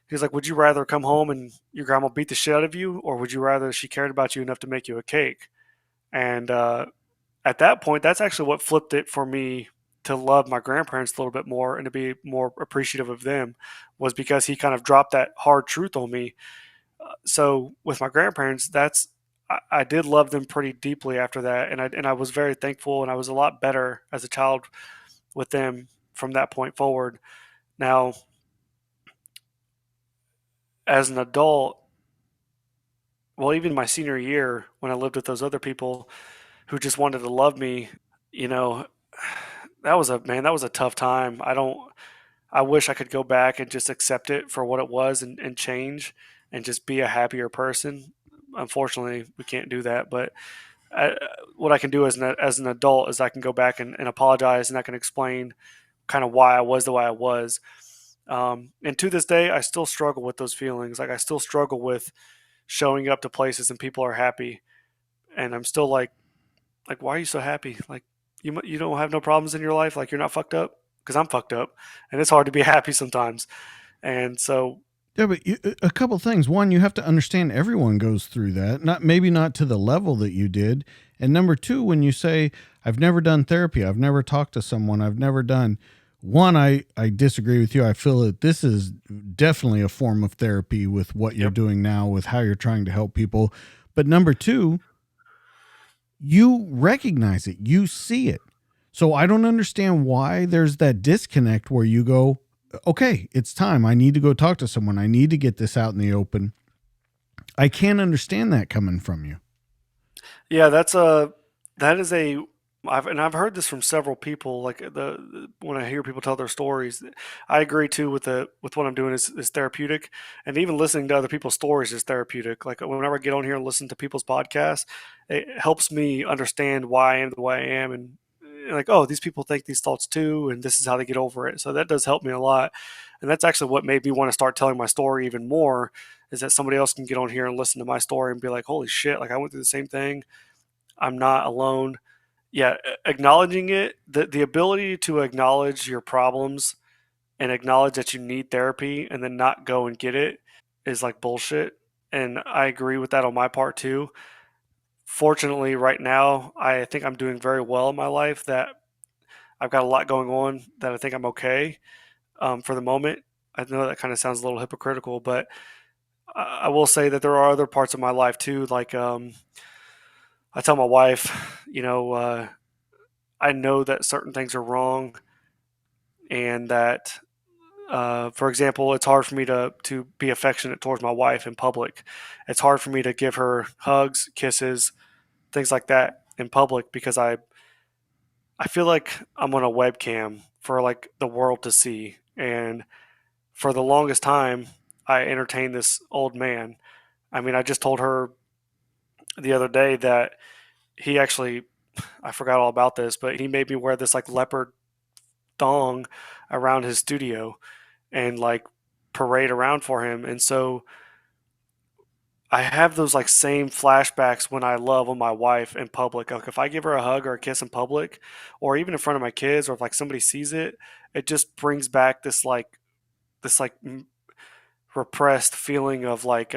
he was like, would you rather come home and your grandma beat the shit out of you, or would you rather she cared about you enough to make you a cake? And at that point, that's actually what flipped it for me to love my grandparents a little bit more and to be more appreciative of them, was because he kind of dropped that hard truth on me. So with my grandparents, I did love them pretty deeply after that, and I was very thankful, and I was a lot better as a child with them from that point forward. Now, as an adult, well, even my senior year when I lived with those other people who just wanted to love me, you know, that was a tough time. I wish I could go back and just accept it for what it was, and change and just be a happier person. Unfortunately, we can't do that. But I, what I can do as an adult is I can go back and apologize, and I can explain kind of why I was the way I was. And to this day, I still struggle with those feelings. Like, I still struggle with showing up to places and people are happy, and I'm still like, why are you so happy? Like, you don't have no problems in your life. Like, you're not fucked up, because I'm fucked up, and it's hard to be happy sometimes. And so, Yeah, but a couple things. One, you have to understand everyone goes through that. Not maybe not to the level that you did. And number two, when you say I've never done therapy, I've never talked to someone, I've never done one, I disagree with you. I feel that this is definitely a form of therapy with what you're yep, doing now, with how you're trying to help people. But number two, you recognize it, you see it. So I don't understand why there's that disconnect where you go, okay, it's time. I need to go talk to someone. I need to get this out in the open. I can't understand that coming from you. yeah, that is a I've heard this from several people. Like, when I hear people tell their stories, I agree too with what I'm doing is therapeutic, and even listening to other people's stories is therapeutic. Like, whenever I get on here and listen to people's podcasts, it helps me understand why I am the way I am, and like, oh, these people think these thoughts too, and this is how they get over it. So that does help me a lot, and that's actually what made me want to start telling my story even more. Is that somebody else can get on here and listen to my story and be like, holy shit, like, I went through the same thing. I'm not alone. Yeah, acknowledging it, the ability to acknowledge your problems and acknowledge that you need therapy and then not go and get it is like bullshit. And I agree with that on my part too. Fortunately, right now, I think I'm doing very well in my life, that I've got a lot going on, that I think I'm okay, for the moment. I know that kind of sounds a little hypocritical, but I will say that there are other parts of my life too. Like, I tell my wife, I know that certain things are wrong, and that, for example, it's hard for me to be affectionate towards my wife in public. It's hard for me to give her hugs, kisses, things like that in public, because I feel like I'm on a webcam for like the world to see. And for the longest time, I entertained this old man. I mean, I just told her the other day that he actually, I forgot all about this, but he made me wear this like leopard thong around his studio and like parade around for him. And so I have those like same flashbacks when I love on my wife in public. Like, if I give her a hug or a kiss in public, or even in front of my kids, or if like somebody sees it, it just brings back this repressed feeling of like,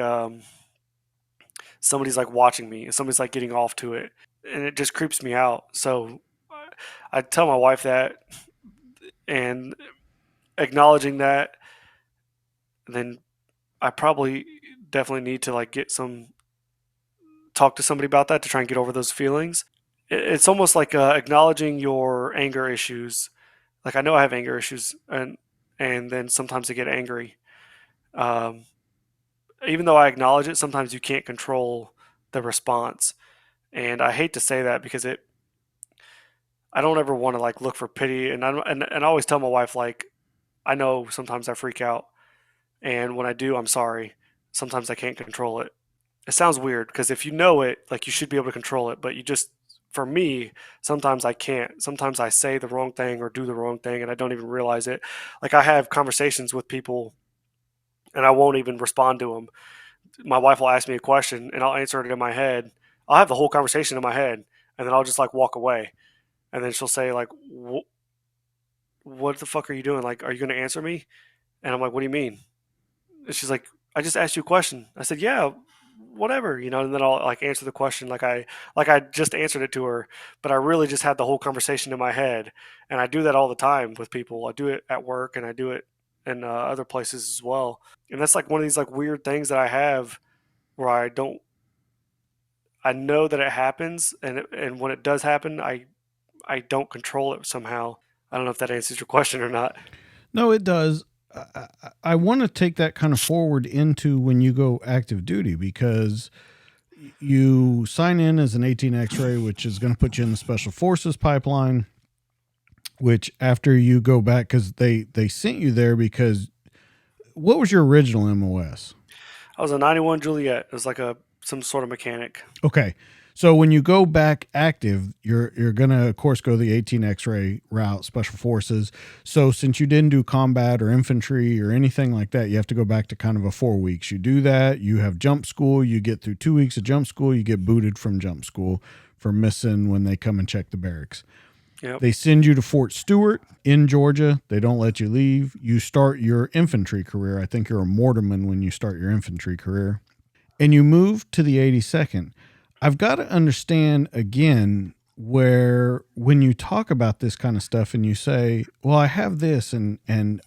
somebody's like watching me and somebody's like getting off to it, and it just creeps me out. So I tell my wife that, and acknowledging that, then I probably definitely need to like get some talk to somebody about that to try and get over those feelings. it's almost like acknowledging your anger issues. Like I know I have anger issues, and then sometimes I get angry. Um, Even though I acknowledge it, sometimes you can't control the response. And I hate to say that because I don't ever want to like look for pity, and I always tell my wife like I know sometimes I freak out, and when I do, I'm sorry. Sometimes I can't control it. It sounds weird because if you know it, like you should be able to control it, but you just, for me, sometimes I can't. Sometimes I say the wrong thing or do the wrong thing and I don't even realize it. Like I have conversations with people and I won't even respond to them. My wife will ask me a question and I'll answer it in my head. I'll have the whole conversation in my head and then I'll just like walk away. And then she'll say like, "What the fuck are you doing? Like, are you going to answer me?" And I'm like, "What do you mean?" And she's like, "I just asked you a question." I said, "Yeah, whatever," and then I'll like answer the question like I just answered it to her, but I really just had the whole conversation in my head, and I do that all the time with people. I do it at work, and I do it in other places as well. And that's like one of these like weird things that I have where I know that it happens, and when it does happen, I don't control it somehow. I don't know if that answers your question or not. No, it does. I want to take that kind of forward into when you go active duty because you sign in as an 18 X-ray, which is going to put you in the Special Forces pipeline. Which after you go back, because they sent you there because what was your original MOS? I was a 91 Juliet. It was like a some sort of mechanic. Okay. So when you go back active, you're gonna of course go the 18 X-ray route, special forces. So since you didn't do combat or infantry or anything like that, you have to go back to kind of a 4 weeks. You do that, you have jump school, you get through 2 weeks of jump school, you get booted from jump school for missing when they come and check the barracks. Yep. They send you to Fort Stewart in Georgia. They don't let you leave. You start your infantry career. I think you're a mortarman when you start your infantry career. And you move to the 82nd. I've got to understand again where when you talk about this kind of stuff and you say, well, I have this and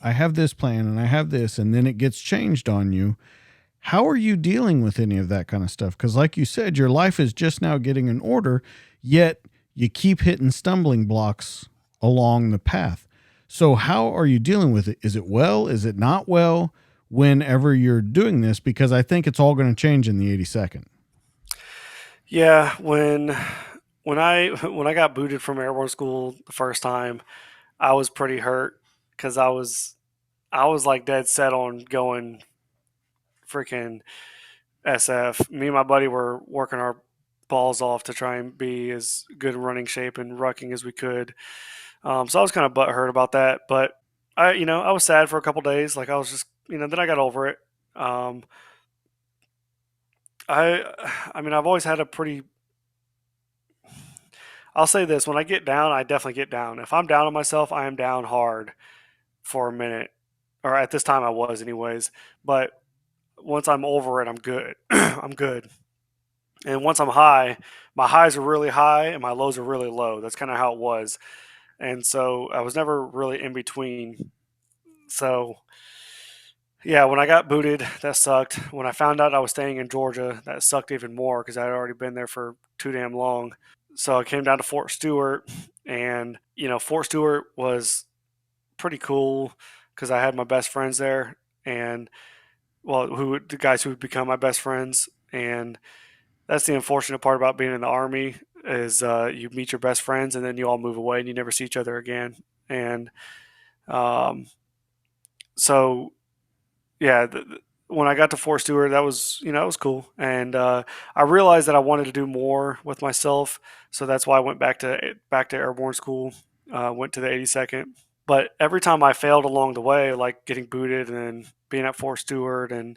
I have this plan and I have this, and then it gets changed on you. How are you dealing with any of that kind of stuff? Because, like you said, your life is just now getting in order, yet you keep hitting stumbling blocks along the path. So, how are you dealing with it? Is it well? Is it not well? Whenever you're doing this, because I think it's all going to change in the 82nd. Yeah, when I got booted from airborne school the first time, I was pretty hurt because I was like dead set on going freaking SF. Me and my buddy were working our balls off to try and be as good running shape and rucking as we could. So I was kind of butthurt about that, but I was sad for a couple days. Like I was just, then I got over it. Um, I mean, I've always had a pretty. I'll say this: when I get down, I definitely get down. If I'm down on myself, I am down hard for a minute, or at this time I was, anyways. But once I'm over it, I'm good. I'm good. And once I'm high, my highs are really high and my lows are really low. That's kind of how it was. And so I was never really in between. So yeah, when I got booted, that sucked. When I found out I was staying in Georgia, that sucked even more because I had already been there for too damn long. So I came down to Fort Stewart, and Fort Stewart was pretty cool because I had my best friends there, and well, the guys who would become my best friends, and that's the unfortunate part about being in the army is you meet your best friends and then you all move away and you never see each other again. And um, so yeah, when I got to Fort Stewart, that was it was cool, and I realized that I wanted to do more with myself, so that's why I went back to airborne school. Went to the 82nd, but every time I failed along the way, like getting booted and then being at Fort Stewart and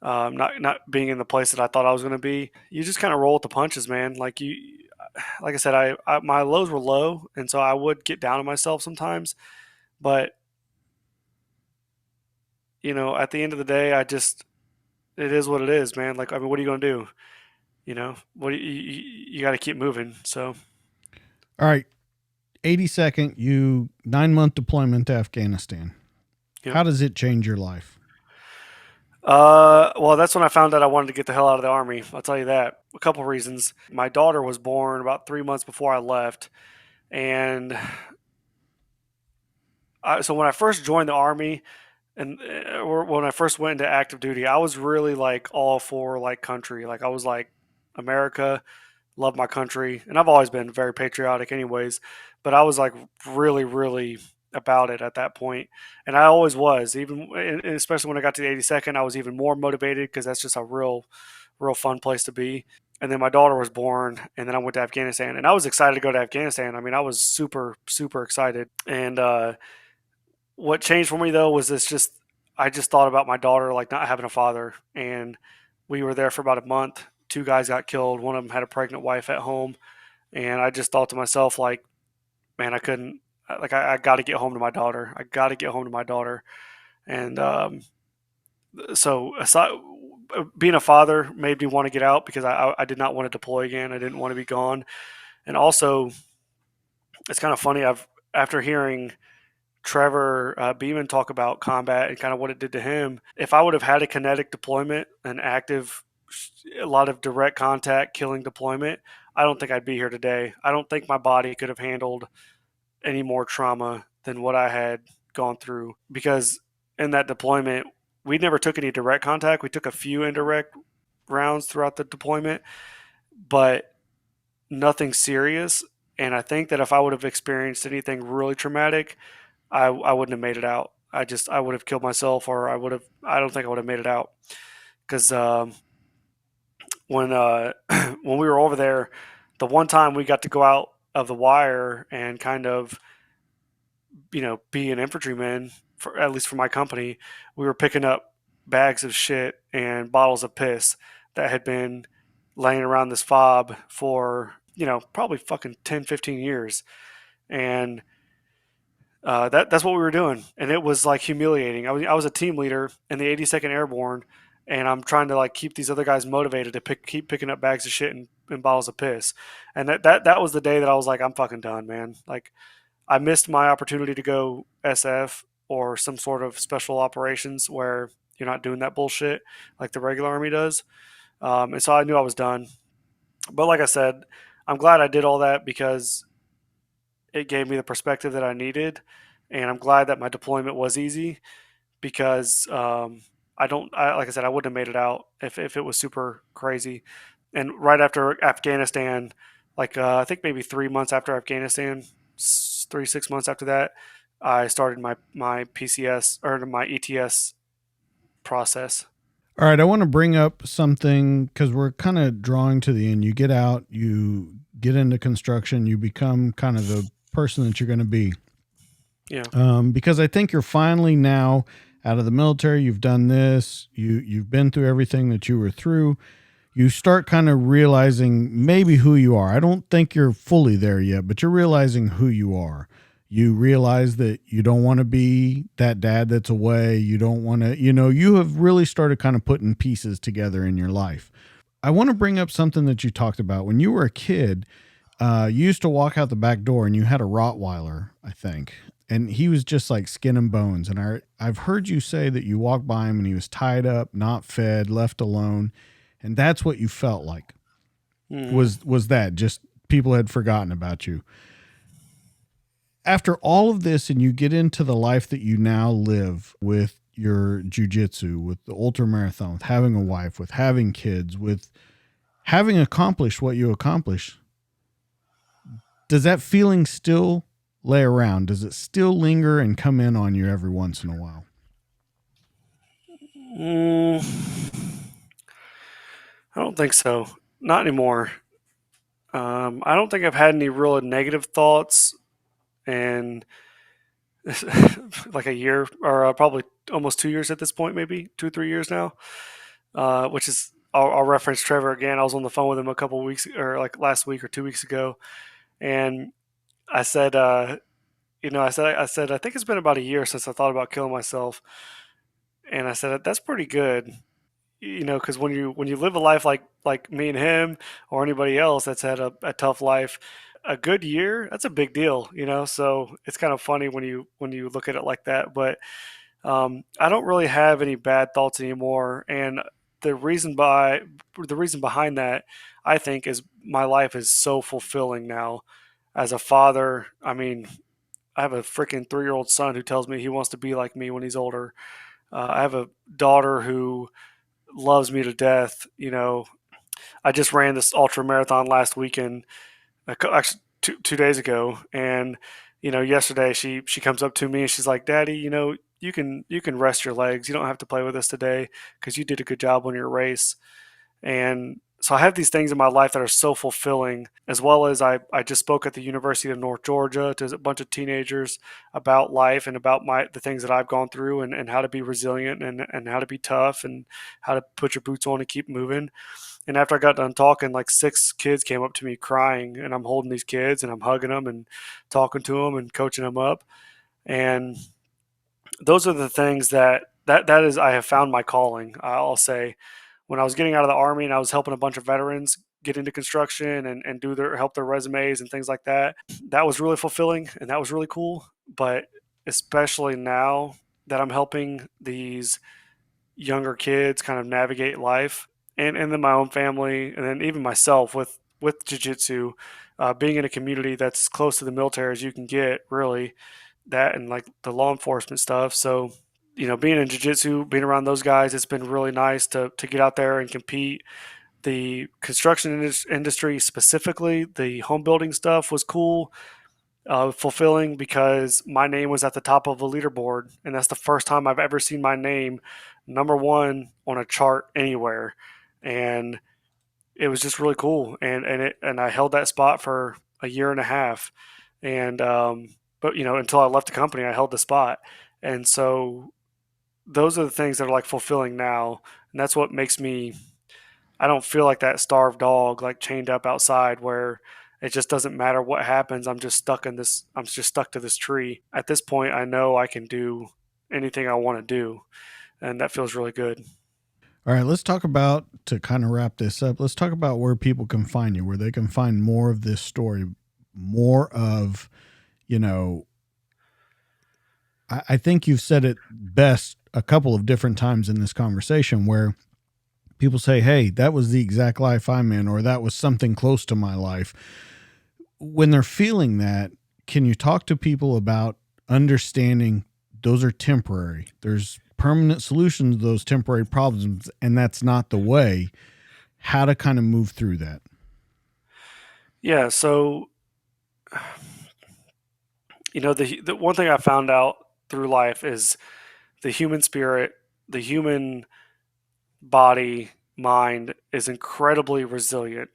not being in the place that I thought I was going to be, you just kind of roll with the punches, man. Like I said, my lows were low, and so I would get down on myself sometimes, but at the end of the day, it is what it is, man. Like, I mean, what are you going to do? What you got to keep moving. So, All right, 82nd, you 9-month deployment to Afghanistan. yep. How does it change your life? Well, that's when I found out I wanted to get the hell out of the army. I'll tell you that. a couple reasons. My daughter was born about 3 months before I left, and so when I first joined the army, and or when I first went into active duty, I was really like all for like country. Like I was like America, love my country, and I've always been very patriotic, anyways. But I was like really, really about it at that point, and I always was. Even especially when I got to the 82nd, I was even more motivated because that's just a real fun place to be. And then my daughter was born, and then I went to Afghanistan, and I was excited to go to Afghanistan. I mean, I was super, super excited. And what changed for me though was this just I just thought about my daughter like not having a father, and we were there for about a month. Two guys got killed. One of them had a pregnant wife at home, and I just thought to myself like, man, I couldn't. Like I got to get home to my daughter. I got to get home to my daughter. And so aside, being a father made me want to get out because I did not want to deploy again. I didn't want to be gone. And also, it's kind of funny. I've after hearing Trevor Beeman talk about combat and kind of what it did to him. If I would have had a kinetic deployment, an active, a lot of direct contact killing deployment, I don't think I'd be here today. I don't think my body could have handled any more trauma than what I had gone through because in that deployment, we never took any direct contact. We took a few indirect rounds throughout the deployment, but nothing serious. And I think that if I would have experienced anything really traumatic, I wouldn't have made it out. I would have killed myself, or I don't think I would have made it out because when when we were over there, the one time we got to go out of the wire and kind of be an infantryman for at least for my company, we were picking up bags of shit and bottles of piss that had been laying around this fob for probably fucking 10, 15 years, and that's what we were doing, and it was like humiliating. I was a team leader in the 82nd Airborne, and I'm trying to like keep these other guys motivated to keep picking up bags of shit and bottles of piss. And that was the day that I was like, I'm fucking done, man. Like I missed my opportunity to go SF or some sort of special operations where you're not doing that bullshit like the regular army does. And so I knew I was done. But like I said, I'm glad I did all that because it gave me the perspective that I needed, and I'm glad that my deployment was easy because like I said, I wouldn't have made it out if it was super crazy. And right after Afghanistan, like I think maybe 3 months after Afghanistan, 3 6 months after that, I started my PCS or my ETS process. All right, I want to bring up something because we're kind of drawing to the end. You get out, you get into construction, you become kind of the person that you're going to be. Yeah. Because I think you're finally now out of the military. You've done this. You've been through everything that you were through. You start kind of realizing maybe who you are. I don't think you're fully there yet, but you're realizing who you are. You realize that you don't want to be that dad that's away. You don't want to, you have really started kind of putting pieces together in your life. I want to bring up something that you talked about. When you were a kid, you used to walk out the back door and you had a Rottweiler, I think. And he was just like skin and bones. And I've heard you say that you walked by him and he was tied up, not fed, left alone. And that's what you felt like. Was that just people had forgotten about you. After all of this, and you get into the life that you now live with your jujitsu, with the ultra marathon, with having a wife, with having kids, with having accomplished what you accomplished, does that feeling still lay around? Does it still linger and come in on you every once in a while? I don't think so. Not anymore. I don't think I've had any real negative thoughts and like a year or probably almost 2 years at this point, maybe 2 3 years now. Which is I'll reference Trevor again. I was on the phone with him a couple of weeks or like last week or 2 weeks ago, and I said, I said I think it's been about a year since I thought about killing myself, and I said that's pretty good. Because when you live a life like me and him or anybody else that's had a tough life, a good year that's a big deal. So it's kind of funny when you look at it like that. But I don't really have any bad thoughts anymore, and the reason behind that, I think, is my life is so fulfilling now as a father. I mean, I have a freaking 3-year old son who tells me he wants to be like me when he's older. I have a daughter who loves me to death. I just ran this ultra marathon last weekend, actually 2 days ago, and yesterday she comes up to me and she's like, "Daddy, you can rest your legs. You don't have to play with us today because you did a good job on your race." And so I have these things in my life that are so fulfilling, as well as I just spoke at the University of North Georgia to a bunch of teenagers about life and about the things that I've gone through, and how to be resilient, and how to be tough, and how to put your boots on and keep moving. And after I got done talking, like 6 kids came up to me crying, and I'm holding these kids and I'm hugging them and talking to them and coaching them up. And those are the things that is, I have found my calling. I'll say, when I was getting out of the army and I was helping a bunch of veterans get into construction, and help their resumes and things like that, that was really fulfilling and that was really cool. But especially now that I'm helping these younger kids kind of navigate life, and then my own family, and then even myself with jiu-jitsu, being in a community that's close to the military as you can get, really, that and like the law enforcement stuff. So being in jiu-jitsu, being around those guys, it's been really nice to get out there and compete. The construction industry, specifically the home building stuff, was cool, fulfilling, because my name was at the top of a leaderboard, and that's the first time I've ever seen my name number one on a chart anywhere, and it was just really cool. And I held that spot for a year and a half, and but until I left the company, I held the spot, and so those are the things that are like fulfilling now, and that's what makes me. I don't feel like that starved dog, like chained up outside, where it just doesn't matter what happens. I'm just stuck in this. I'm just stuck to this tree. At this point, I know I can do anything I want to do, and that feels really good. All right, let's talk about, to kind of wrap this up, let's talk about where people can find you, where they can find more of this story, more of, you know, I think you've said it best a couple of different times in this conversation, where people say, hey, that was the exact life I'm in, or that was something close to my life. When they're feeling that, can you talk to people about understanding those are temporary? There's permanent solutions to those temporary problems, and that's not the way. How to kind of move through that. Yeah. So the one thing I found out through life is the human spirit, the human body, mind is incredibly resilient.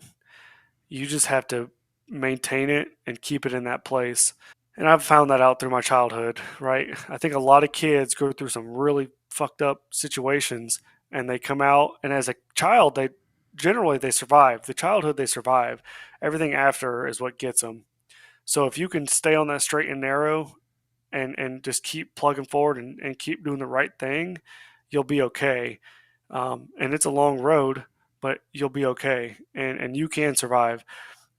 You just have to maintain it and keep it in that place. And I've found that out through my childhood, right? I think a lot of kids go through some really fucked up situations, and they come out, and as a child, they generally they survive. The childhood, they survive. Everything after is what gets them. So if you can stay on that straight and narrow, and just keep plugging forward, and keep doing the right thing, you'll be okay. And it's a long road, but you'll be okay, and you can survive.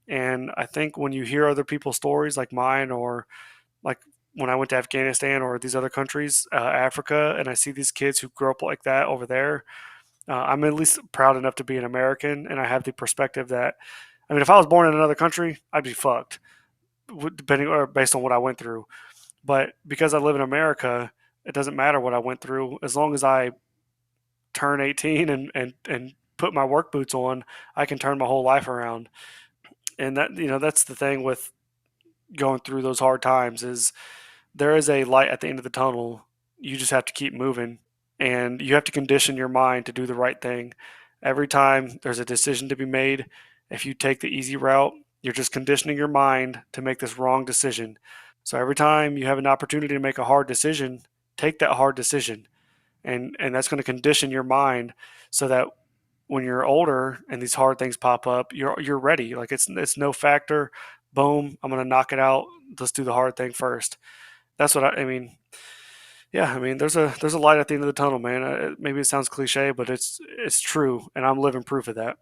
And I think when you hear other people's stories like mine, or like when I went to Afghanistan or these other countries, Africa, and I see these kids who grew up like that over there, I'm at least proud enough to be an American, and I have the perspective that, I mean, if I was born in another country, I'd be fucked, depending or based on what I went through. But because I live in America, it doesn't matter what I went through, as long as I turn 18 and put my work boots on, I can turn my whole life around. And that's the thing with going through those hard times, is there is a light at the end of the tunnel. You just have to keep moving, and you have to condition your mind to do the right thing. Every time there's a decision to be made, if you take the easy route, you're just conditioning your mind to make this wrong decision. So every time you have an opportunity to make a hard decision, take that hard decision, and that's going to condition your mind so that when you're older and these hard things pop up, you're ready. Like it's no factor. Boom, I'm gonna knock it out. Let's do the hard thing first. That's what I mean. Yeah, I mean, there's a light at the end of the tunnel, man. Maybe it sounds cliche, but it's true, and I'm living proof of that.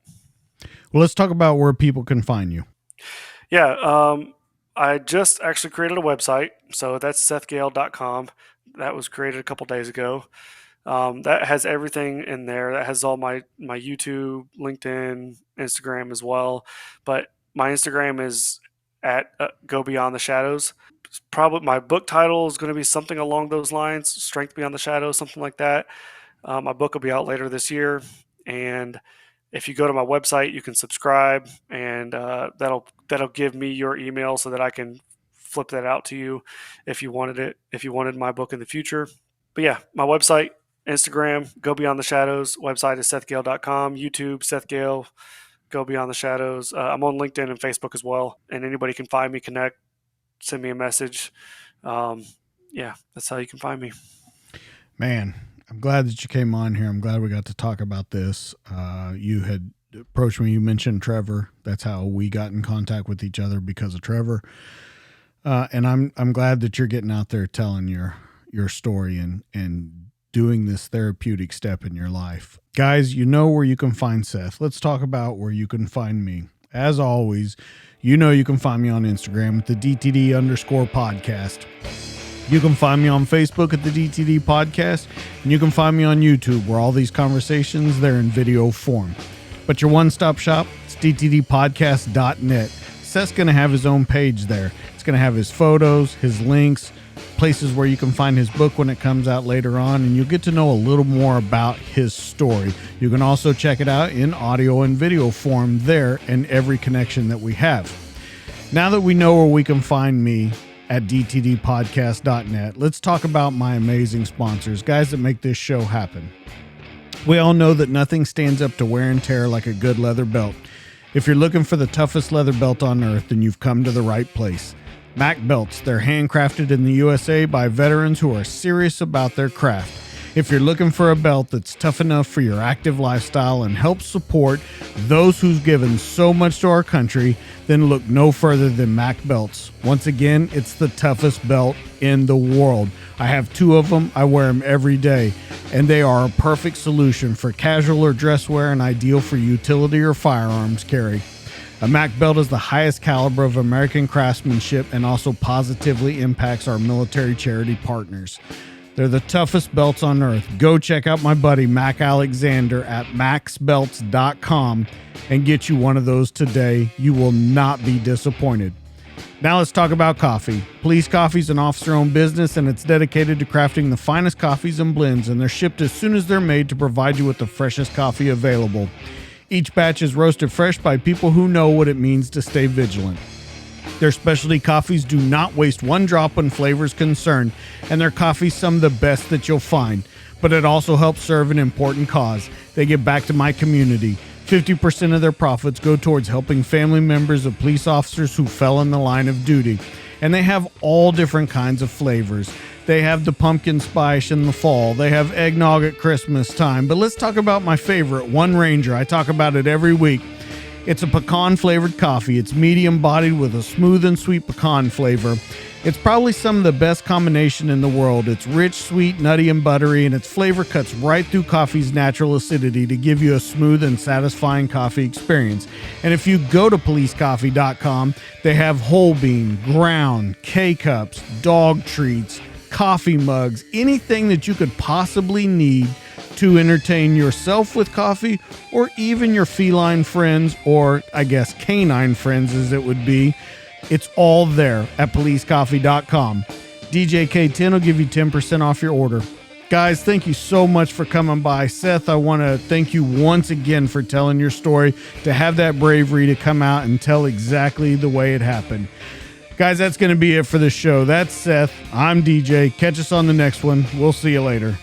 Well, let's talk about where people can find you. Yeah, I just actually created a website, so that's sethgehle.com. That was created a couple days ago. That has everything in there. That has all my YouTube, LinkedIn, Instagram as well. But my Instagram is at Go Beyond the Shadows. Probably my book title is going to be something along those lines, Strength Beyond the Shadows, something like that. My book will be out later this year, and if you go to my website, you can subscribe, and that'll give me your email so that I can flip that out to you if you wanted it. If you wanted my book in the future, but yeah, my website, Instagram, Go Beyond the Shadows. Website is SethGehle.com. YouTube, Seth Gehle, Go Beyond the Shadows. I'm on LinkedIn and Facebook as well, and anybody can find me, connect, send me a message. Yeah, that's how you can find me. Man, I'm glad that you came on here. I'm glad we got to talk about this. You had approached me. You mentioned Trevor. That's how we got in contact with each other, because of Trevor. And I'm glad that you're getting out there telling your story and doing this therapeutic step in your life. Guys, you know where you can find Seth. Let's talk about where you can find me. As always, you know you can find me on Instagram at the DTD_podcast. You can find me on Facebook at the DTD Podcast, and you can find me on YouTube, where all these conversations, they're in video form. But your one-stop shop, it's DTDpodcast.net. Seth's going to have his own page there. It's going to have his photos, his links, places where you can find his book when it comes out later on, and you'll get to know a little more about his story. You can also check it out in audio and video form there in every connection that we have. Now that we know where we can find me at dtdpodcast.net, let's talk about my amazing sponsors, guys that make this show happen. We all know that nothing stands up to wear and tear like a good leather belt. If you're looking for the toughest leather belt on earth, then you've come to the right place. Mac Belts, they're handcrafted in the USA by veterans who are serious about their craft. If you're looking for a belt that's tough enough for your active lifestyle and helps support those who've given so much to our country, then look no further than Mac Belts. Once again, it's the toughest belt in the world. I have 2 of them. I wear them every day, and they are a perfect solution for casual or dress wear and ideal for utility or firearms carry. A Mac belt is the highest caliber of American craftsmanship and also positively impacts our military charity partners. They're the toughest belts on earth. Go check out my buddy Mac Alexander at maxbelts.com and get you one of those today. You will not be disappointed. Now let's talk about coffee. Police Coffee is an officer-owned business, and it's dedicated to crafting the finest coffees and blends, and they're shipped as soon as they're made to provide you with the freshest coffee available. Each batch is roasted fresh by people who know what it means to stay vigilant. Their specialty coffees do not waste one drop when flavor is concerned, and their coffee's some of the best that you'll find. But it also helps serve an important cause. They give back to my community. 50% of their profits go towards helping family members of police officers who fell in the line of duty. And they have all different kinds of flavors. They have the pumpkin spice in the fall. They have eggnog at Christmas time. But let's talk about my favorite, One Ranger. I talk about it every week. It's a pecan-flavored coffee. It's medium-bodied with a smooth and sweet pecan flavor. It's probably some of the best combination in the world. It's rich, sweet, nutty, and buttery, and its flavor cuts right through coffee's natural acidity to give you a smooth and satisfying coffee experience. And if you go to policecoffee.com, they have whole bean, ground, K-cups, dog treats, coffee mugs, anything that you could possibly need to entertain yourself with coffee, or even your feline friends, or I guess canine friends as it would be. It's all there at policecoffee.com. DJ K10 will give you 10% off your order. Guys, thank you so much for coming by. Seth, I want to thank you once again for telling your story, to have that bravery to come out and tell exactly the way it happened. Guys, that's going to be it for the show. That's Seth. I'm DJ. Catch us on the next one. We'll see you later.